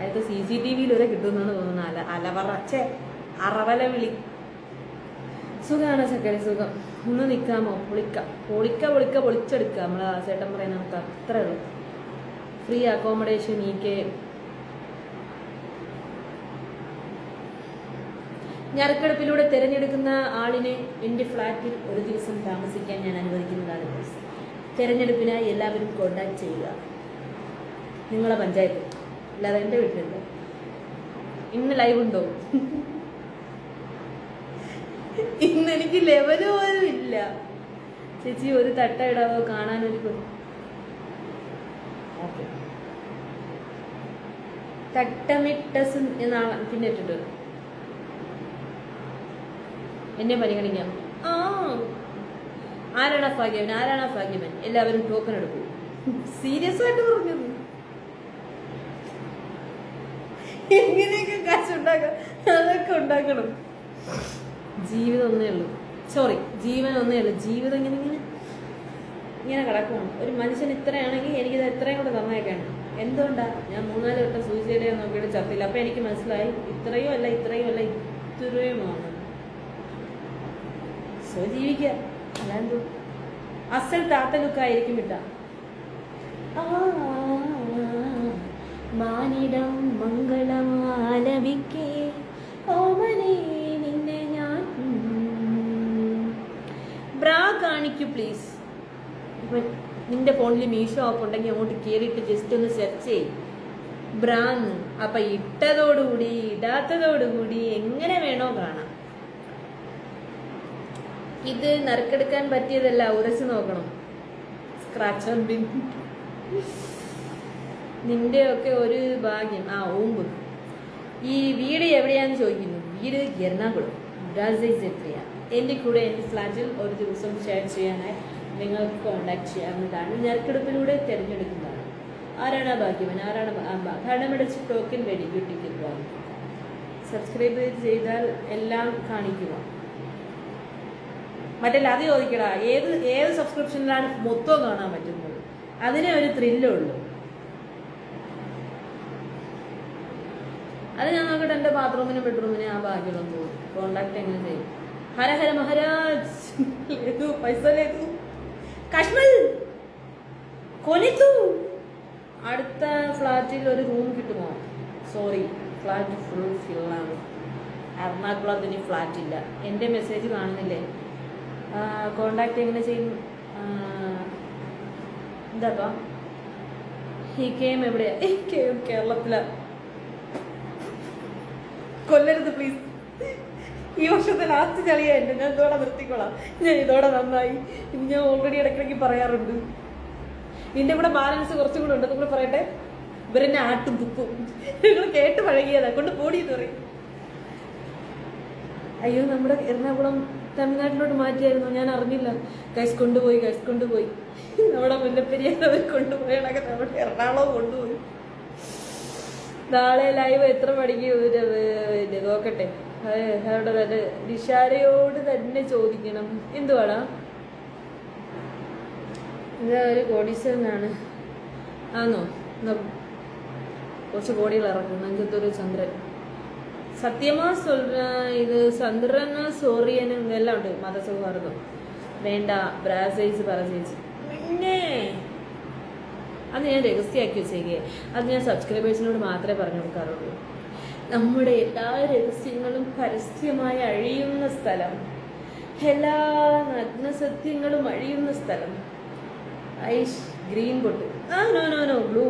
അത് CCTV വരെ കിട്ടുമെന്നാണ് തോന്നുന്നത്. അലവറച്ചേ അറവല വിളി. സുഖമാണ് ചക്കര, സുഖം. ഒന്ന് നിൽക്കാമോ? പൊളിച്ചെടുക്കുക. നമ്മളെ ചേട്ടൻ പറയുന്ന നമുക്ക് അത്രേ ഉള്ളൂ. Free accommodation EK. ഞറുക്കെടുപ്പിലൂടെ തിരഞ്ഞെടുക്കുന്ന ആളിനെ എൻ്റെ ഫ്ലാറ്റിൽ ഒരു ദിവസം താമസിക്കാൻ ഞാൻ അനുവദിക്കുന്നതാണ്. തിരഞ്ഞെടുപ്പിനായി എല്ലാവരും കോണ്ടാക്ട് ചെയ്യുക. നിങ്ങളെ പഞ്ചായത്ത്, അല്ലാതെ എൻ്റെ വീട്ടിലുണ്ടോ? ഇന്ന് ലൈവ് ഉണ്ടോ? ഇന്ന് എനിക്ക് ലെവല് പോലും ഇല്ല. ചേച്ചി ഒരു തട്ട ഇടാവോ? കാണാനൊരു തട്ടമിട്ടസ് എന്നാണ് പിന്നെ ഇട്ടിട്ട് എന്നെ പരിഗണിക്കാം. ആരാണ് ഭാഗ്യവൻ? എല്ലാവരും ടോക്കൺ എടുക്കൂ. സീരിയസ് ആയിട്ട് പറഞ്ഞത്. എങ്ങനെയൊക്കെ കാശുണ്ടാക്കാം, അതൊക്കെ ഉണ്ടാക്കണം. ജീവിതം ഒന്നേ ഉള്ളൂ, ജീവൻ ഒന്നേ ഉള്ളൂ. ജീവിതം ഇങ്ങനെ കിടക്കണം. ഒരു മനുഷ്യൻ ഇത്രയാണെങ്കിൽ എനിക്കിത് എത്രയും കൂടെ തന്നേക്കാണ്. എന്തുകൊണ്ടാ ഞാൻ 3-4 വട്ടം സൂയിസൈഡ് ചെയ്യാൻ നോക്കിയിട്ട് ചത്തില്ല. അപ്പൊ എനിക്ക് മനസ്സിലായി ഇത്രയും അല്ല ഇത്രയുമാണ്. ജീവിക്കുക, അല്ലാന്തോ അസൽ താത്തലുക്കായിരിക്കും ഇട്ട. മാനിടം മംഗളമാലപിക്കേ ഓമനേ നിന്നെ ഞാൻ. ബ്രാ കാണിക്കൂ പ്ലീസ്. ഇപ്പൊ നിന്റെ ഫോണിൽ മീഷോ ആപ്പ് ഉണ്ടെങ്കിൽ അങ്ങോട്ട് കയറിയിട്ട് ജസ്റ്റ് ഒന്ന് സെർച്ച് ചെയ്യും ബ്രാന്ന്. അപ്പൊ ഇട്ടതോടുകൂടി ഇടാത്തതോടുകൂടി എങ്ങനെ വേണോ കാണാം. ഇത് നറുക്കെടുക്കാൻ പറ്റിയതല്ല, ഉരച്ചു നോക്കണം. Scratch and bin. നിന്റെ ഒക്കെ ഒരു ഭാഗ്യം. ഓമ്പ്. ഈ വീട് എവിടെയാന്ന് ചോദിക്കുന്നു. വീട് എറണാകുളം, എത്രയാണ്. എൻ്റെ കൂടെ എൻ്റെ ഫ്ലാറ്റിൽ ഒരു ദിവസം ഷെയർ ചെയ്യാനായി നിങ്ങൾക്ക് കോണ്ടാക്ട് ചെയ്യാവുന്നതാണ്. നറുക്കെടുപ്പിലൂടെ തിരഞ്ഞെടുക്കുന്നതാണ്. ആരാണ് ആ ഭാഗ്യവൻ? ആരാണ് ഭരണമടിച്ച് ടോക്കൺ റെഡി ടിക്കറ്റ് വാങ്ങി. സബ്സ്ക്രൈബ് ചെയ്താൽ എല്ലാം കാണിക്കുക. മറ്റല്ല അത് ചോദിക്കടാ, ഏത് സബ്സ്ക്രിപ്ഷനിലാണ് മൊത്തം കാണാൻ പറ്റുന്നത്? അതിനെ ഒരു ത്രില്ലുള്ളൂ. അത് ഞാൻ നോക്കട്ടെ. എൻ്റെ ബാത്റൂമിനും ബെഡ്റൂമിനും ആ ഭാഗ്യം തോന്നും. കോണ്ടാക്ട് എങ്ങനെ ചെയ്യും? ഹര മഹാരാജ്. പൈസ കശ്മൽ കൊനിത്തു. അടുത്ത ഫ്ലാറ്റിൽ ഒരു റൂം കിട്ടുമോ? സോറി, ഫ്ലാറ്റ് ഫുൾ ഫില്ലാണ്. എറണാകുളത്തിന് ഫ്ലാറ്റ് ഇല്ല. എൻ്റെ മെസ്സേജ് കാണുന്നില്ലേ? കോണ്ടാക്ട് എങ്ങനെ ചെയ്യും? എന്താപ്പാ ഈ കെയും എവിടെയാ? കേരളത്തിലാ. കൊല്ലരുത് പ്ലീസ്. ഈ വർഷത്തെ ലാസ്റ്റ് ചളിയായിട്ട് ഞാൻ ഇതോടെ നിർത്തിക്കോളാം. ഞാൻ ഇതോടെ നന്നായി. ഞാൻ ഓൾറെഡി ഇടയ്ക്കിടയ്ക്ക് പറയാറുണ്ട്. ഇതിൻ്റെ കൂടെ ബാലൻസ് കുറച്ചും കൂടെ ഉണ്ട്. കൂടെ പറയട്ടെ. ഇവരെന്നെ ആട്ടും തുപ്പും. നിങ്ങൾ കേട്ട് പഴകിയതാ. കൊണ്ട് പോടിയെന്ന് പറയും. അയ്യോ, നമ്മുടെ എറണാകുളം തമിഴ്നാട്ടിലോട്ട് മാറ്റിയായിരുന്നു, ഞാൻ അറിഞ്ഞില്ല. ഗൈസ് കൊണ്ടുപോയി. നമ്മുടെ മുല്ലപ്പെരിയാർ അവർ കൊണ്ടുപോയണൊക്കെ നമ്മുടെ എറണാകുളം കൊണ്ടുപോയി. നാളെ ലൈവ് എത്ര മണിക്ക് നോക്കട്ടെ. അവിടെ തന്നെ നിഷാരയോട് തന്നെ ചോദിക്കണം. എന്തുവാടാ ഇത്? ഒരു കോടീശ്വരനാണ് ആന്നോ? കുറച്ച് കോടികൾ ഇറക്കും. നെഞ്ചത്തൊരു ചന്ദ്രൻ. സത്യമാ ഇത് ചന്ദ്രന് സൂര്യനും എല്ലാം ഉണ്ട്. മതസൗഹാർദ്ദം വേണ്ട. ബ്രാസൈസ് പറച്ചേച്ച് പിന്നെ അത് ഞാൻ രഹസ്യമാക്കി വെച്ചേക്കേ. അത് ഞാൻ സബ്സ്ക്രൈബേഴ്സിനോട് മാത്രമേ പറഞ്ഞു കൊടുക്കാറുള്ളൂ. നമ്മുടെ എല്ലാ രഹസ്യങ്ങളും പരസ്യമായി അഴിയുന്ന സ്ഥലം, എല്ലാ നഗ്നസത്യങ്ങളും അഴിയുന്ന സ്ഥലം. ഐഷ് ഗ്രീൻ പൊട്ട്. No blue.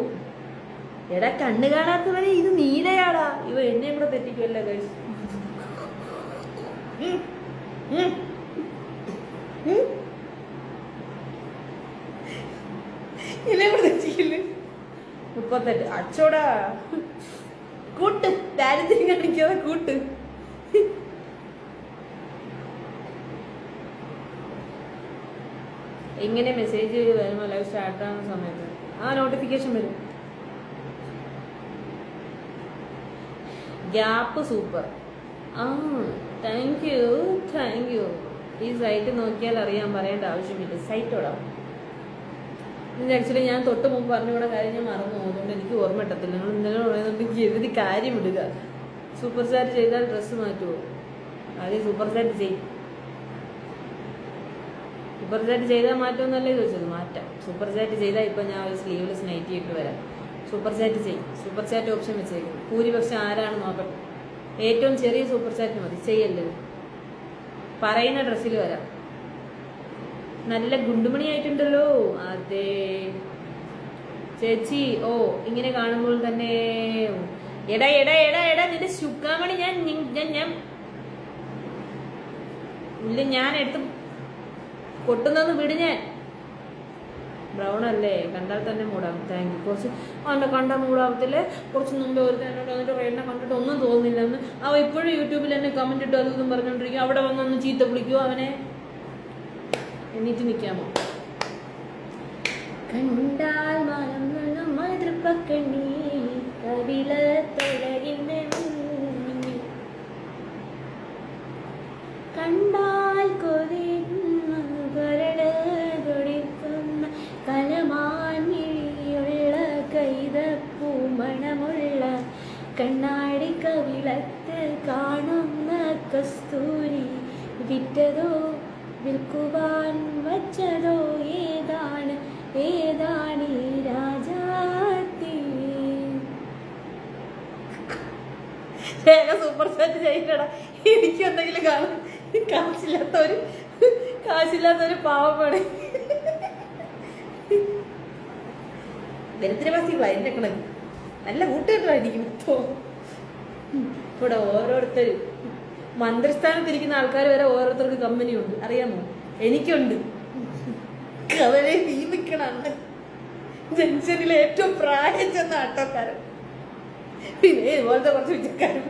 എടാ കണ്ണ് കാണാത്തവരെ ഇത് നീലയാടാ. ഇവ എന്നെ കൂടെ തെറ്റിക്കുമല്ലോ ഗൈസ്. എന്നെ കൂടെ തെറ്റിക്കില്ലേ? 38 അച്ചോടാ. കൂട്ട് ദാരിദ്ര്യം കാണിക്കാതെ കൂട്ട്. ഇങ്ങനെ മെസ്സേജ് വരുമ്പോൾ ലൈവ് സ്റ്റാർട്ട് ആവുന്ന സമയത്ത് നോട്ടിഫിക്കേഷൻ വരും. Gap super. Thank you. ഈ സൈറ്റ് നോക്കിയാൽ അറിയാൻ പറയേണ്ട ആവശ്യമില്ല. സൈറ്റോടാ. ഇത് ആക്ച്വലി ഞാൻ തൊട്ട് മുമ്പ് പറഞ്ഞുകൂടെ കാര്യം ഞാൻ മറന്നു. അതുകൊണ്ട് എനിക്ക് ഓർമ്മ കിട്ടത്തില്ല. നിങ്ങൾ ഇന്നലെ പറയുന്നുണ്ടെങ്കിൽ എഴുതി കാര്യം ഇടുക. സൂപ്പർ ചാറ്റ് ചെയ്താൽ ഡ്രസ്സ് മാറ്റുമോ? ആദ്യം സൂപ്പർ ചാറ്റ് ചെയ്യും. സൂപ്പർ ചാറ്റ് ചെയ്താൽ മാറ്റുമെന്നല്ലേ ചോദിച്ചത്? മാറ്റാം. സൂപ്പർ ചാറ്റ് ചെയ്താൽ ഇപ്പം ഞാൻ ഒരു സ്ലീവ്ലെസ് നൈറ്റി ഇട്ട് വരാം. സൂപ്പർ ചാറ്റ് ചെയ്യും. സൂപ്പർ ചാറ്റ് ഓപ്ഷൻ വെച്ചേക്കും. ഭൂരിപക്ഷം ആരാണ് നോക്കട്ടെ. ഏറ്റവും ചെറിയ സൂപ്പർ ചാറ്റ് മതി. ചെയ്യല്ലേ? പറയുന്ന ഡ്രസ്സിൽ വരാം. നല്ല ഗുണ്ടുമണി ആയിട്ടുണ്ടല്ലോ. അതെ ചേച്ചി. ഇങ്ങനെ കാണുമ്പോൾ തന്നെ എടാ നിന്റെ ശുക്കാമണി ഞാൻ ഇല്ല, ഞാൻ എടുത്ത് കൊട്ടുന്നത് വിട്. ഞാൻ ബ്രൗൺ അല്ലേ? കണ്ടാൽ തന്നെ മൂടാവും. Thank you. കുറച്ച് അവൻ്റെ കണ്ട മൂടാവത്തില്ലേ? കുറച്ച് മുമ്പേ ഒരു എന്നോട് വന്നിട്ട് എന്നെ കണ്ടിട്ട് ഒന്നും തോന്നുന്നില്ല എന്ന്. അവ ഇപ്പോഴും യൂട്യൂബിൽ എന്നെ കമന്റ് ഇട്ട് അതും പറഞ്ഞോണ്ടിരിക്കും. അവിടെ വന്നൊന്ന് ചീത്ത വിളിക്കുമോ അവനെ? എന്നിട്ട് നിൽക്കാമോ? കണ്ടാൽ മാതൃപ്പക്കണ്ണി കവിള തളരിന്റെ കണ്ടാൽ കൊതിക്കുന്ന കലമാൻമിഴിയുള്ള കൈതപ്പൂമണമുള്ള കണ്ണാടി കവിളത്ത് കാണുന്ന കസ്തൂരി വിറ്റതോ വിൽക്കുവാൻ വച്ചതോ ഏതാണ് രാജാത്തി? Super chat ചെയ്യട്ടടാ. എനിക്ക് എന്തെങ്കിലും കാണും. കാശില്ലാത്തൊരു പാവമാണ്. ദരിദ്രവാസികളാ എന്നെ കണക്ക്. നല്ല കൂട്ടുകെട്ടായിരിക്കും. ഇവിടെ ഓരോരുത്തരും മന്ത്രിസ്ഥാനത്തിരിക്കുന്ന ആൾക്കാർ വരെ ഓരോരുത്തർക്ക് കമ്പനിയുണ്ട്. അറിയാമോ? എനിക്കുണ്ട്. അവരെ നിയമിക്കണം. ജംഗ്ഷനിലെ ഏറ്റവും പ്രായം ചെന്ന ആട്ടോക്കാരൻ, പിന്നെ ഇതുപോലത്തെ കുറച്ച് വിറ്റക്കാരും.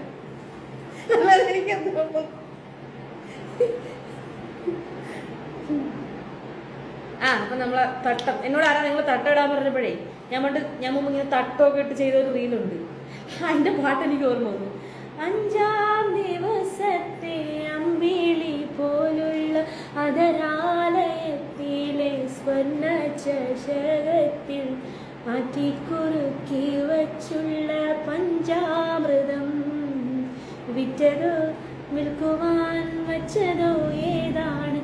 അല്ലാതെ എനിക്ക് എന്താ അപ്പൊ നമ്മളെ തട്ടം. എന്നോട് ആരാ നിങ്ങൾ തട്ടിടാൻ പറഞ്ഞപ്പോഴേ ഞാൻ മുമ്പ് ഇങ്ങനെ തട്ടമൊക്കെ ഇട്ട് ചെയ്തൊരു റീലുണ്ട്. അതിന്റെ പാട്ട് എനിക്ക് ഓർമ്മ വന്നു. 5-ാം ദിവസത്തെ അമ്പിളി പോലുള്ള അതരാലയത്തിലെ സ്വർണ്ണ ചഷകത്തിൽ മാറ്റിക്കുറുക്കി വച്ചുള്ള പഞ്ചാമൃതം വിറ്റതോ വിൽക്കുവാൻ വച്ചതോ ഏതാണ്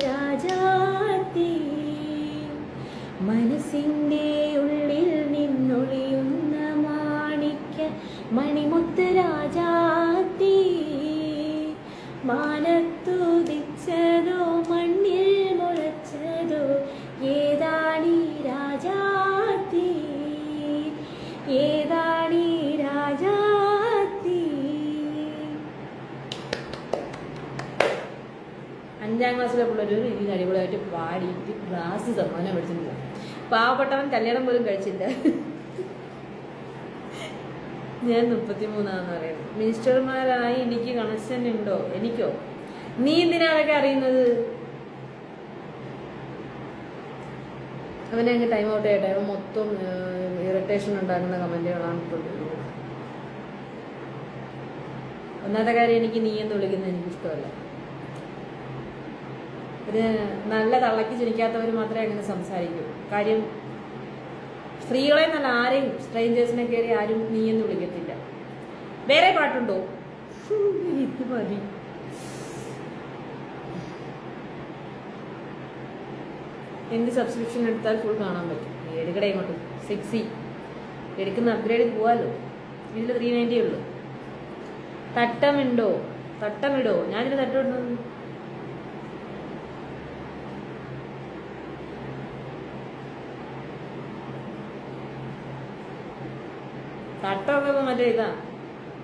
രാജാത്തി? മനസ്സിൻ്റെ ഉള്ളിൽ നിന്നൊളിയുന്ന മാണിക്യ മണിമുത്ത് രാജാത്തി, മാനത്തുദിച്ചതോ മണ്ണിൽ മുളച്ചതോ ഏതാണീ രാജാത്തി? രാജാത്തി? 5-ാം ക്ലാസ്സിലെ പിള്ളേർ രീതിയിൽ അടിപൊളിയായിട്ട് പാടിയിട്ട് ഗ്ലാസ് സമ്മാനം മേടിച്ചിട്ടില്ല. പാവപ്പെട്ടവൻ കല്യാണം പോലും കഴിച്ചില്ല. ഞാൻ 33 പറയുന്നത്. മിനിസ്റ്റർമാരായി എനിക്ക് കണക്ഷൻ ഉണ്ടോ? എനിക്കോ? നീ എന്തിനാ അതൊക്കെ അറിയുന്നത്? അവനെ അങ്ങ് ടൈം ഔട്ട് ചെയ്യട്ടെ. അവൻ മൊത്തം ഇറിറ്റേഷൻ ഉണ്ടാക്കുന്ന കമന്റുകളാണ് ഇട്ടുള്ളത്. ഒന്നാമത്തെ കാര്യം എനിക്ക് നീ എന്ന് വിളിക്കുന്നത് എനിക്കിഷ്ടമല്ല. ഒരു നല്ല തള്ളക്ക് ജനിക്കാത്തവർ മാത്രമേ അങ്ങനെ സംസാരിക്കൂ. കാര്യം സ്ത്രീകളെ നല്ല ആരെയും സ്ട്രേഞ്ചേഴ്സിനെ കയറി ആരും നീ എന്ന് വിളിക്കത്തില്ല. വേറെ പാട്ടുണ്ടോ? ഇത് മതി. എന്ത് സബ്സ്ക്രിപ്ഷൻ എടുത്താൽ ഫുൾ കാണാൻ പറ്റും? എടുക്കടേ ഇങ്ങോട്ട് 6C എടുക്കുന്ന അപ്ഗ്രേഡ് പോവാലോ. ഇതിൽ 390 ഉള്ളു. തട്ടമിടോ? ഞാനിത് തട്ടമിടുന്നു. തട്ടമൊക്കെ മറ്റേ ഇതാ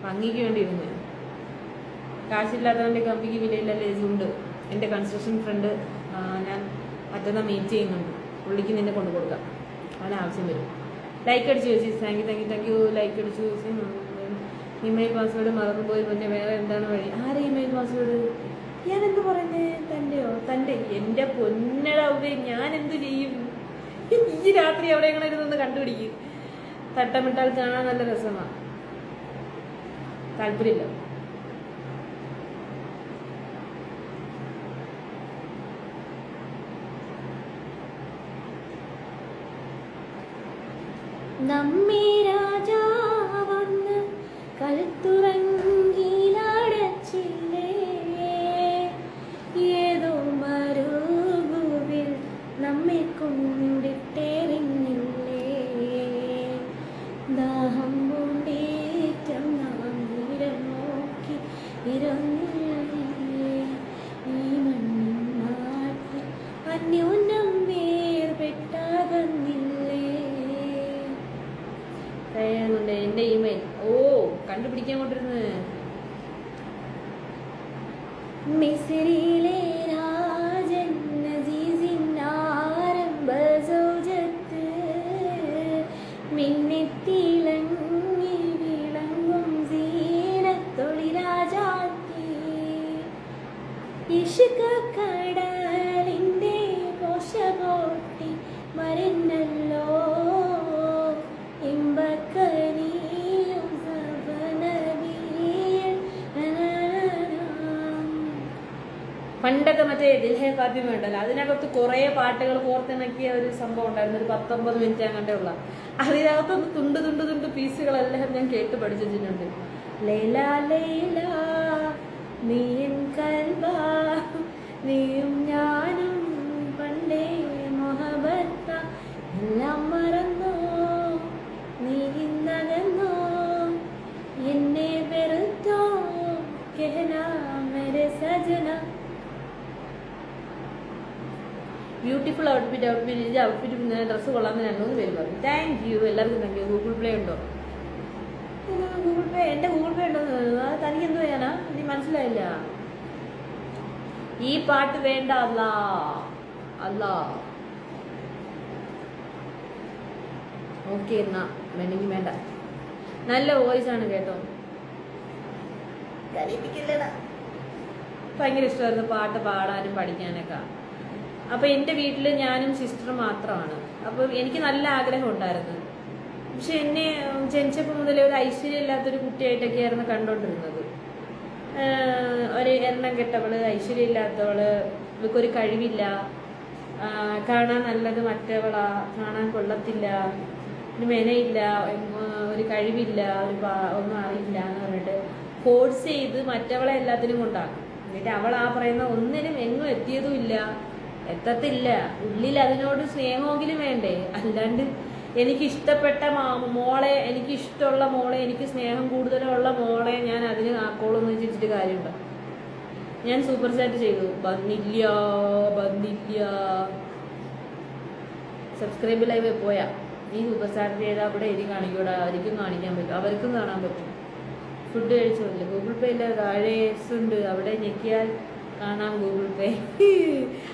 ഭംഗിക്ക് വേണ്ടി ഇരുന്നു. കാശില്ലാത്തവൻ്റെ കമ്പിക്ക് വിലയില്ലല്ലേ ഉണ്ട്. എൻ്റെ കൺസ്ട്രക്ഷൻ ഫ്രണ്ട് ഞാൻ മറ്റന്നാൾ മീറ്റ് ചെയ്യുന്നുണ്ട്. പുള്ളിക്ക് നിന്നെ കൊണ്ടു കൊടുക്കാം, അവന് ആവശ്യം വരും. ലൈക്ക് അടിച്ചു ചോദിച്ചു. Thank you. ലൈക്ക് അടിച്ചു ചോദിച്ചു. ഇമെയിൽ പാസ്വേഡ് മറന്നുപോയി. പിന്നെ വേറെ എന്താണ് വഴി? ആരെ ഇമെയിൽ പാസ്വേഡ്? ഞാൻ എന്ത് പറയുന്നേ? തൻ്റെ എൻ്റെ പൊന്നടാവേ, ഞാൻ എന്ത് ചെയ്യും? ഈ രാത്രി എവിടെയെങ്കിലും ഇരുന്നൊന്ന് കണ്ടുപിടിക്കും. തട്ടമിട്ടാൽ കാണാൻ നല്ല രസമാണ്. താല്പര്യമില്ല. നമ്മെ രാജാവന്ന് കഴുത്തുറങ്ങിലടച്ചില്ലേ, ഏതോ മരുഭൂവിൽ നമ്മെ കൊണ്ടിട്ടെറിഞ്ഞില്ലേ, ദാഹം കൊണ്ടേറ്റം നാം വീരം നോക്കി ഇറങ്ങില്ലേ, ഈ മണ്ണിൻ നാട്ടിൽ അന്യോന്യം വേർപെട്ടകന്നില്ലേ. എൻ്റെ ഇമെയിൽ കണ്ടുപിടിക്കാൻ കൊണ്ടിരുന്നത്. മിസ്രിയിലെ രാജൻ നസീസിൻ ആരംഭ സൗജത്ത് മിന്നിത്തിളങ്ങി വിളങ്ങും സീനത്തൊളി രാജാത്തി, ഇഷ്ക കടലിൻ്റെ കോശകോട്ടി മരുന്നല്ലോ ഇമ്പക്കനിയും സവനബിയിൽ. പണ്ടൊക്കെ മറ്റേ ദിൽഹേ ഫാത്തിമ ഉണ്ടല്ലോ, അതിനകത്ത് കുറേ പാട്ടുകൾ കോർത്തിണക്കിയ ഒരു സംഭവം ഉണ്ടായിരുന്നു. ഒരു 19 മിനിറ്റ് അങ്ങനത്തെ ഉള്ള. അതിനകത്തൊന്ന് തുണ്ട് പീസുകളെല്ലാം ഞാൻ കേട്ട് പഠിച്ചിട്ടുണ്ട്. ലൈല ലൈല നീൻ കൽബാ, നീയും ഞാനും പണ്ടേ മൊഹബത്ത, എല്ലാം മറന്നോ നീ ഇന്നകന്നോ, എന്നെ വെറുത്തോ കെഹനാ മേരെ സജന. Beautiful outfit. ഡ്രസ്സ് കൊള്ളാമെന്ന് 2-3 പേര് പറഞ്ഞു. Thank you. എല്ലാവർക്കും താങ്ക് യു. ഗൂഗിൾ പേ ഉണ്ടോ? എൻ്റെ ഗൂഗിൾ പേ ഉണ്ടോന്ന് തോന്നുന്നു. അത് തനിക്ക് എന്ത് ചെയ്യാനാ? നീ മനസ്സിലായില്ല. ഈ പാട്ട് വേണ്ട. അല്ലാ ഓക്കെ എന്നാ വേണമെങ്കിൽ വേണ്ട. നല്ല വോയിസ് ആണ് കേട്ടോ. ഭയങ്കര ഇഷ്ടമായിരുന്നു പാട്ട് പാടാനും പഠിക്കാനൊക്കെ. അപ്പോൾ എൻ്റെ വീട്ടിൽ ഞാനും സിസ്റ്ററും മാത്രമാണ്. അപ്പോൾ എനിക്ക് നല്ല ആഗ്രഹം ഉണ്ടായിരുന്നു. പക്ഷെ എന്നെ ജനിച്ചപ്പോൾ മുതലേ ഒരു ഐശ്വര്യമില്ലാത്തൊരു കുട്ടിയായിട്ടൊക്കെയായിരുന്നു കണ്ടുകൊണ്ടിരുന്നത്. ഒരു എണ്ണം കെട്ടവള്, ഐശ്വര്യമില്ലാത്തവള്, ഇവൾക്കൊരു കഴിവില്ല, കാണാൻ നല്ലത് മറ്റവളാ, കാണാൻ കൊള്ളത്തില്ല, ഒരു മെനയില്ല, ഒരു കഴിവില്ല, ഒന്നും അറിയില്ല എന്ന് പറഞ്ഞിട്ട് ഫോഴ്സ് ചെയ്ത് മറ്റവളെ എല്ലാത്തിനും കൊണ്ടാക്കും. എന്നിട്ട് അവൾ ആ പറയുന്ന ഒന്നിനും എങ്ങും എത്തത്തില്ല. ഉള്ളിൽ അതിനോട് സ്നേഹമെങ്കിലും വേണ്ടേ? അല്ലാണ്ട് എനിക്കിഷ്ടപ്പെട്ട മോളെ, എനിക്കിഷ്ടമുള്ള മോളെ, എനിക്ക് സ്നേഹം കൂടുതലുള്ള മോളെ ഞാൻ അതിന് ആക്കോളെന്ന് വെച്ചിട്ട് കാര്യമുണ്ടോ? ഞാൻ സൂപ്പർ ചാറ്റ് ചെയ്തു. വന്നില്ല. സബ്സ്ക്രൈബ് ലൈവ് പോയാ നീ സൂപ്പർ ചാറ്റ് ചെയ്താൽ അവിടെ എഴുതി കാണിക്കൂടാ. അവർക്കും കാണിക്കാൻ പറ്റും, അവർക്കും കാണാൻ പറ്റും. ഫുഡ് കഴിച്ചോല്ലേ? ഗൂഗിൾ പേ ഇല്ല, താഴെ ഉണ്ട്, അവിടെ ഞെക്കിയാൽ കാണാം ഗൂഗിൾ പേ.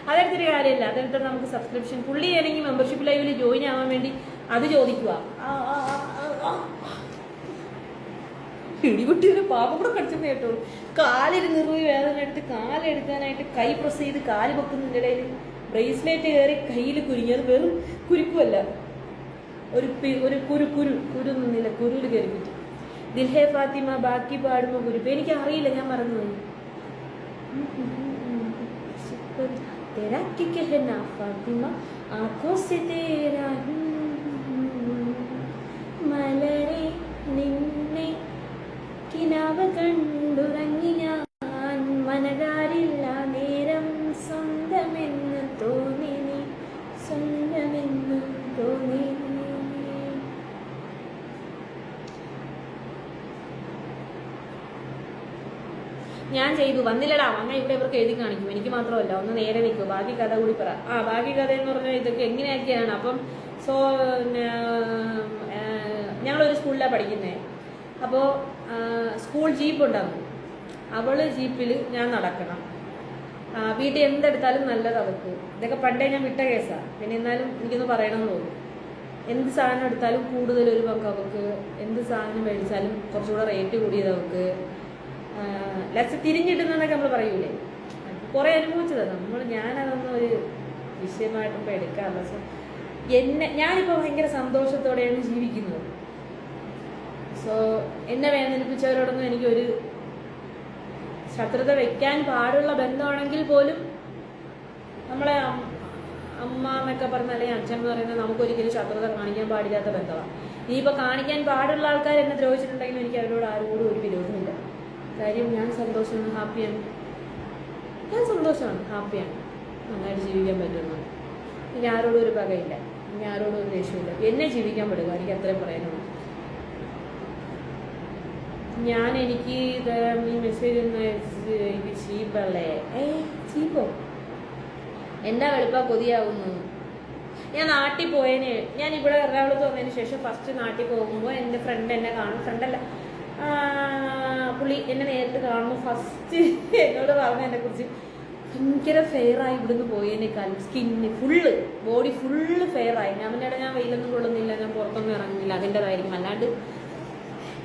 അതെടുത്തൊരു കാര്യമില്ല. അതെടുത്തിട്ട് നമുക്ക് സബ്സ്ക്രിപ്ഷൻ പുള്ളി ആണെങ്കിൽ മെമ്പർഷിപ്പ് ലൈവിൽ ജോയിൻ ആവാൻ വേണ്ടി അത് ചോദിക്കുക. ഇടികുട്ടിയൊരു പാപം കൂടെ കടിച്ചെന്ന് കേട്ടോളൂ. കാലിന് നിറുവി വേദന എടുത്ത് കാലെടുക്കാനായിട്ട് കൈ പ്രസ് ചെയ്ത് കാല് വെക്കുന്നതിൻ്റെ ഇടയിൽ ബ്രേസ്ലെറ്റ് കയറി കയ്യിൽ കുരുങ്ങി. അത് വെറും കുരുക്കുമല്ല, ഒരു കുരു നിന്നില്ല, കുരുവിൽ കയറി പറ്റും. ദിൽഹെ ഫാത്തിമ ബാക്കി പാടുമ്പോ കുരുപ്പ് എനിക്ക് അറിയില്ല, ഞാൻ മറന്നുപോയി. तेरा की कहना फातिमा आंखों से तेरा മലരെ നിന്നെ കിനാവ് കണ്ടുറങ്ങി ഞാൻ മനകാരില്ല നേരം സ്വന്തമെന്ന് തോന്നി നീ സ്വന്തമെന്ന് തോന്നി. ഞാൻ ചെയ്തു വന്നില്ലടാ, വന്നാൽ ഇവിടെ ഇവർക്ക് എഴുതി കാണിക്കും, എനിക്ക് മാത്രമല്ല. ഒന്ന് നേരെ നിൽക്കും, ബാക്കി കഥ കൂടി പറ. ബാക്കി കഥ എന്ന് പറഞ്ഞാൽ ഇതൊക്കെ എങ്ങനെയൊക്കെയാണ്. അപ്പം ഞങ്ങളൊരു സ്കൂളിലാണ് പഠിക്കുന്നത്. അപ്പോൾ സ്കൂൾ ജീപ്പ് ഉണ്ടാകും, അവള് ജീപ്പിൽ ഞാൻ നടക്കണം. വീട്ടിൽ എന്തെടുത്താലും നല്ലത് അവൾക്ക്. ഇതൊക്കെ പണ്ടേ ഞാൻ വിട്ട കേസാണ്, പിന്നെ എന്നാലും എനിക്കൊന്ന് പറയണമെന്ന് തോന്നും. എന്ത് സാധനം എടുത്താലും കൂടുതൽ ഒരു പങ്ക് അവൾക്ക്, എന്ത് സാധനം മേടിച്ചാലും കുറച്ചുകൂടെ റേറ്റ് കൂടിയത് അവൾക്ക്. തിരിഞ്ഞിട്ടുന്നതൊക്കെ നമ്മൾ പറയൂലേ, കുറെ അനുഭവിച്ചതാണ് നമ്മൾ. ഞാനതൊന്നും ഒരു വിഷയമായിട്ടൊന്നും എടുക്കാറില്ല. സോ ഞാനിപ്പോൾ ഭയങ്കര സന്തോഷത്തോടെയാണ് ജീവിക്കുന്നത്. സോ എന്നെ വേദനിപ്പിച്ചവരോടൊന്നും എനിക്കൊരു ശത്രുത വെക്കാൻ പാടുള്ള ബന്ധമാണെങ്കിൽ പോലും നമ്മളെ അമ്മ എന്നൊക്കെ പറഞ്ഞ അല്ലെങ്കിൽ അച്ഛൻ എന്ന് പറയുന്നത് നമുക്കൊരിക്കലും ശത്രുത കാണിക്കാൻ പാടില്ലാത്ത ബന്ധമാണ്. ഇനിയിപ്പോൾ കാണിക്കാൻ പാടുള്ള ആൾക്കാർ എന്നെ ദ്രോഹിച്ചിട്ടുണ്ടെങ്കിലും എനിക്ക് അവരോട് ആരോടും ഒരു വിരോധമില്ല. കാര്യം ഞാൻ സന്തോഷമാണ്, ഹാപ്പിയാണ്. ഞാൻ സന്തോഷമാണ്, ഹാപ്പിയാണ്, നന്നായിട്ട് ജീവിക്കാൻ പറ്റുന്നു. എനിക്ക് ആരോടും ഒരു പകയില്ല, എനിക്ക് ആരോടും ഒരു ദേഷ്യമില്ല. എന്നെ ജീവിക്കാൻ പറ്റുക, എനിക്ക് അത്രയും പറയാനുള്ളൂ. എനിക്ക് ഈ മെസ്സേജ് എനിക്ക് ചീപ്പല്ലേ? ചീപ്പോ? എന്താ വെളുപ്പാ കൊതിയാവുന്നു. ഞാൻ നാട്ടിൽ പോയതിന്, ഞാൻ ഇവിടെ എറണാകുളത്ത് വന്നതിന് ശേഷം ഫസ്റ്റ് നാട്ടിൽ പോകുമ്പോൾ എൻ്റെ ഫ്രണ്ട് എന്നെ കാണും. ഫ്രണ്ടല്ല, പുള്ളി എന്നെ നേരിട്ട് കാണുമ്പോൾ ഫസ്റ്റ് എന്നോട് പറഞ്ഞ എന്നെക്കുറിച്ച് ഭയങ്കര ഫെയറായി ഇവിടുന്ന് പോയതിനേക്കാളും സ്കിന്ന് ഫുള്ള് ബോഡി ഫുള്ള് ഫെയറായി. ഞാൻ പിന്നെ ഞാൻ വെയിലൊന്നും കൊള്ളുന്നില്ല, ഞാൻ പുറത്തൊന്നും ഇറങ്ങുന്നില്ല, അതിൻ്റെതായിരിക്കും. അല്ലാണ്ട്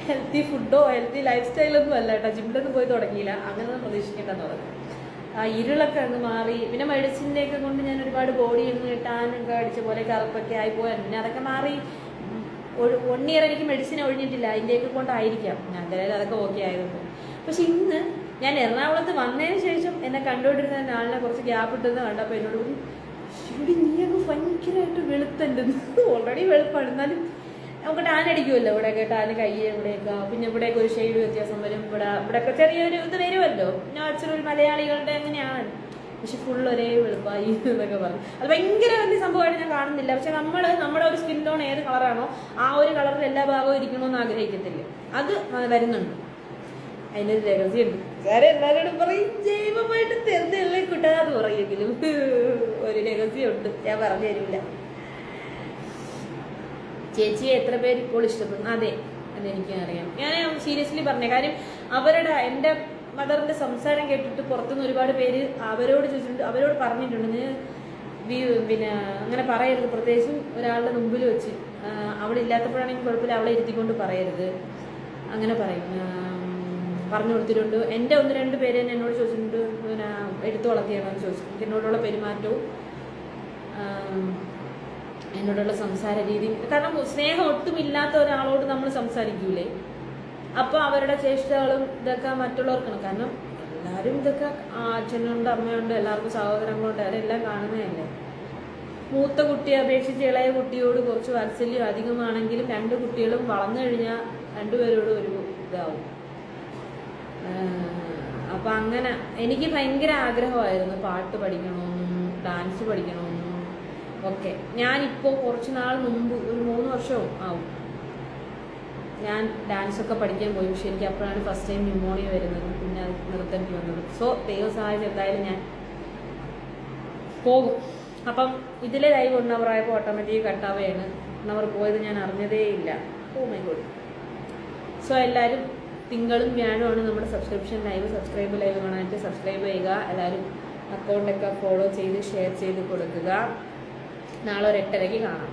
ഹെൽത്തി ഫുഡോ ഹെൽത്തി ലൈഫ് സ്റ്റൈലൊന്നും അല്ല കേട്ടോ. ജിമ്മിലൊന്നും പോയി തുടങ്ങിയില്ല, അങ്ങനെയൊന്നും പ്രതീക്ഷിക്കേണ്ടെന്ന് പറഞ്ഞു. ഇരുളൊക്കെ അങ്ങ് മാറി. പിന്നെ മെഡിസിൻ്റെയൊക്കെ കൊണ്ട് ഞാൻ ഒരുപാട് ബോഡി ഒന്ന് കിട്ടാനൊക്കെ അടിച്ച പോലെ കറുപ്പൊക്കെ ആയിപ്പോയാൽ പിന്നെ അതൊക്കെ മാറി. 1 ഇയർ എനിക്ക് മെഡിസിൻ ഒഴിഞ്ഞിട്ടില്ല, അതിൻ്റെയൊക്കെ കൊണ്ടായിരിക്കാം ഞാൻ എന്തായാലും അതൊക്കെ ഓക്കെ ആയതുകൊണ്ട്. പക്ഷെ ഇന്ന് ഞാൻ എറണാകുളത്ത് വന്നതിന് ശേഷം എന്നെ കണ്ടുകൊണ്ടിരുന്ന ആളിനെ കുറച്ച് ഗ്യാപ്പ് ഇട്ടെന്ന് കണ്ടപ്പോൾ എന്നോട് പറഞ്ഞു, ഇവിടെ നീ അങ്ങ് ഭയങ്കരമായിട്ട് വെളുത്തുണ്ടെന്ന്. ഓൾറെഡി വെളുപ്പാണ്, എന്നാലും നമുക്ക് ടാൻ അടിക്കുമല്ലോ ഇവിടെയൊക്കെ, ടാൻ കയ്യെ ഇവിടെയൊക്കെ, പിന്നെ ഇവിടെയൊക്കെ ഒരു ഷെയ്ഡ് വ്യത്യാസം വരും. ഇവിടെയൊക്കെ ചെറിയൊരു ഇത് വരുമല്ലോ, നാച്ചുറൽ മലയാളികളുടെ അങ്ങനെയാണ്. പക്ഷെ ഫുൾ ഒരേ വെളുപ്പായി എന്നൊക്കെ പറഞ്ഞു. അത് ഭയങ്കര വലിയ സംഭവമായിട്ട് ഞാൻ കാണുന്നില്ല. പക്ഷെ നമ്മുടെ ഒരു സ്കിൻ ടോൺ ഏത് കളറാണോ ആ ഒരു കളറിൽ എല്ലാ ഭാഗവും ഇരിക്കണമെന്ന് ആഗ്രഹിക്കത്തില്ലേ, അത് വരുന്നുണ്ട്. അതിനൊരു രഹസ്യമുണ്ട്. വേറെ എല്ലാവരോടും പറയും ജൈവമായിട്ട് തെരഞ്ഞെല്ലാം കിട്ടാതെ പറയെങ്കിലും ഒരു രഹസ്യമുണ്ട്, ഞാൻ പറഞ്ഞു തരില്ല. ചേച്ചിയെ എത്ര പേര് ഇപ്പോൾ ഇഷ്ടപ്പെടുന്നു? അതെനിക്ക് അറിയാം. ഞാൻ സീരിയസ്ലി പറഞ്ഞ കാര്യം, എൻ്റെ മദറിന്റെ സംസാരം കേട്ടിട്ട് പുറത്തുനിന്ന് ഒരുപാട് പേര് അവരോട് ചോദിച്ചിട്ടുണ്ട്, അവരോട് പറഞ്ഞിട്ടുണ്ട് പിന്നെ അങ്ങനെ പറയരുത്, പ്രത്യേകിച്ചും ഒരാളുടെ മുമ്പിൽ വെച്ച്. അവിടെ ഇല്ലാത്തപ്പോഴാണെങ്കിൽ കുഴപ്പമില്ല, അവളെ ഇരുത്തിക്കൊണ്ട് പറയരുത്, അങ്ങനെ പറഞ്ഞു കൊടുത്തിട്ടുണ്ട്. എൻ്റെ 1-2 പേര് തന്നെ എന്നോട് ചോദിച്ചിട്ടുണ്ട്, പിന്നെ എടുത്തു വളർത്തിയാണെന്ന് ചോദിച്ചിട്ടുണ്ട്. എന്നോടുള്ള പെരുമാറ്റവും എന്നോടുള്ള സംസാര രീതി. കാരണം സ്നേഹം ഒട്ടുമില്ലാത്ത ഒരാളോട് നമ്മൾ സംസാരിക്കൂലേ, അപ്പോൾ അവരുടെ ചേഷ്ടകളും ഇതൊക്കെ മറ്റുള്ളവർക്കാണ്. കാരണം എല്ലാവരും ഇതൊക്കെ അച്ഛനുണ്ട്, അമ്മയുണ്ട്, എല്ലാവർക്കും സഹോദരങ്ങളുണ്ട്, അവരെല്ലാം കാണുന്നതല്ലേ. മൂത്ത കുട്ടിയെ അപേക്ഷിച്ച് ഇളയ കുട്ടിയോട് കുറച്ച് വാത്സല്യം അധികമാണെങ്കിലും 2 കുട്ടികളും വളർന്നു കഴിഞ്ഞാൽ 2 പേരോടും ഒരു ഇതാവും. അപ്പം അങ്ങനെ എനിക്ക് ഭയങ്കര ആഗ്രഹമായിരുന്നു പാട്ട് പഠിക്കണമെന്നും ഡാൻസ് പഠിക്കണമെന്നും ഒക്കെ. ഞാനിപ്പോൾ കുറച്ച് നാൾ മുമ്പ് ഒരു 3 വർഷവും ആവും ഞാൻ ഡാൻസൊക്കെ പഠിക്കാൻ പോയി. പക്ഷെ എനിക്ക് അപ്പോഴാണ് ഫസ്റ്റ് ടൈം ന്യൂമോണിയ വരുന്നത്, പിന്നെ അത് നിർത്തേണ്ടി വന്നത്. സോ ദൈവം സഹായിച്ച് എന്തായാലും ഞാൻ പോകും. അപ്പം ഇതിലെ ലൈവ് 1 hour ആയപ്പോൾ ഓട്ടോമാറ്റിക് കട്ടാവുകയാണ്. 1 hour പോയത് ഞാൻ അറിഞ്ഞതേ ഇല്ല. Oh my God. സോ എല്ലാവരും തിങ്കളും വ്യാഴമാണ് നമ്മുടെ സബ്സ്ക്രൈബ് ലൈവ് കാണാനായിട്ട് സബ്സ്ക്രൈബ് ചെയ്യുക. എല്ലാവരും അക്കൗണ്ടൊക്കെ ഫോളോ ചെയ്ത് ഷെയർ ചെയ്ത് കൊടുക്കുക. നാളെ ഒരു 8:30 കാണാം.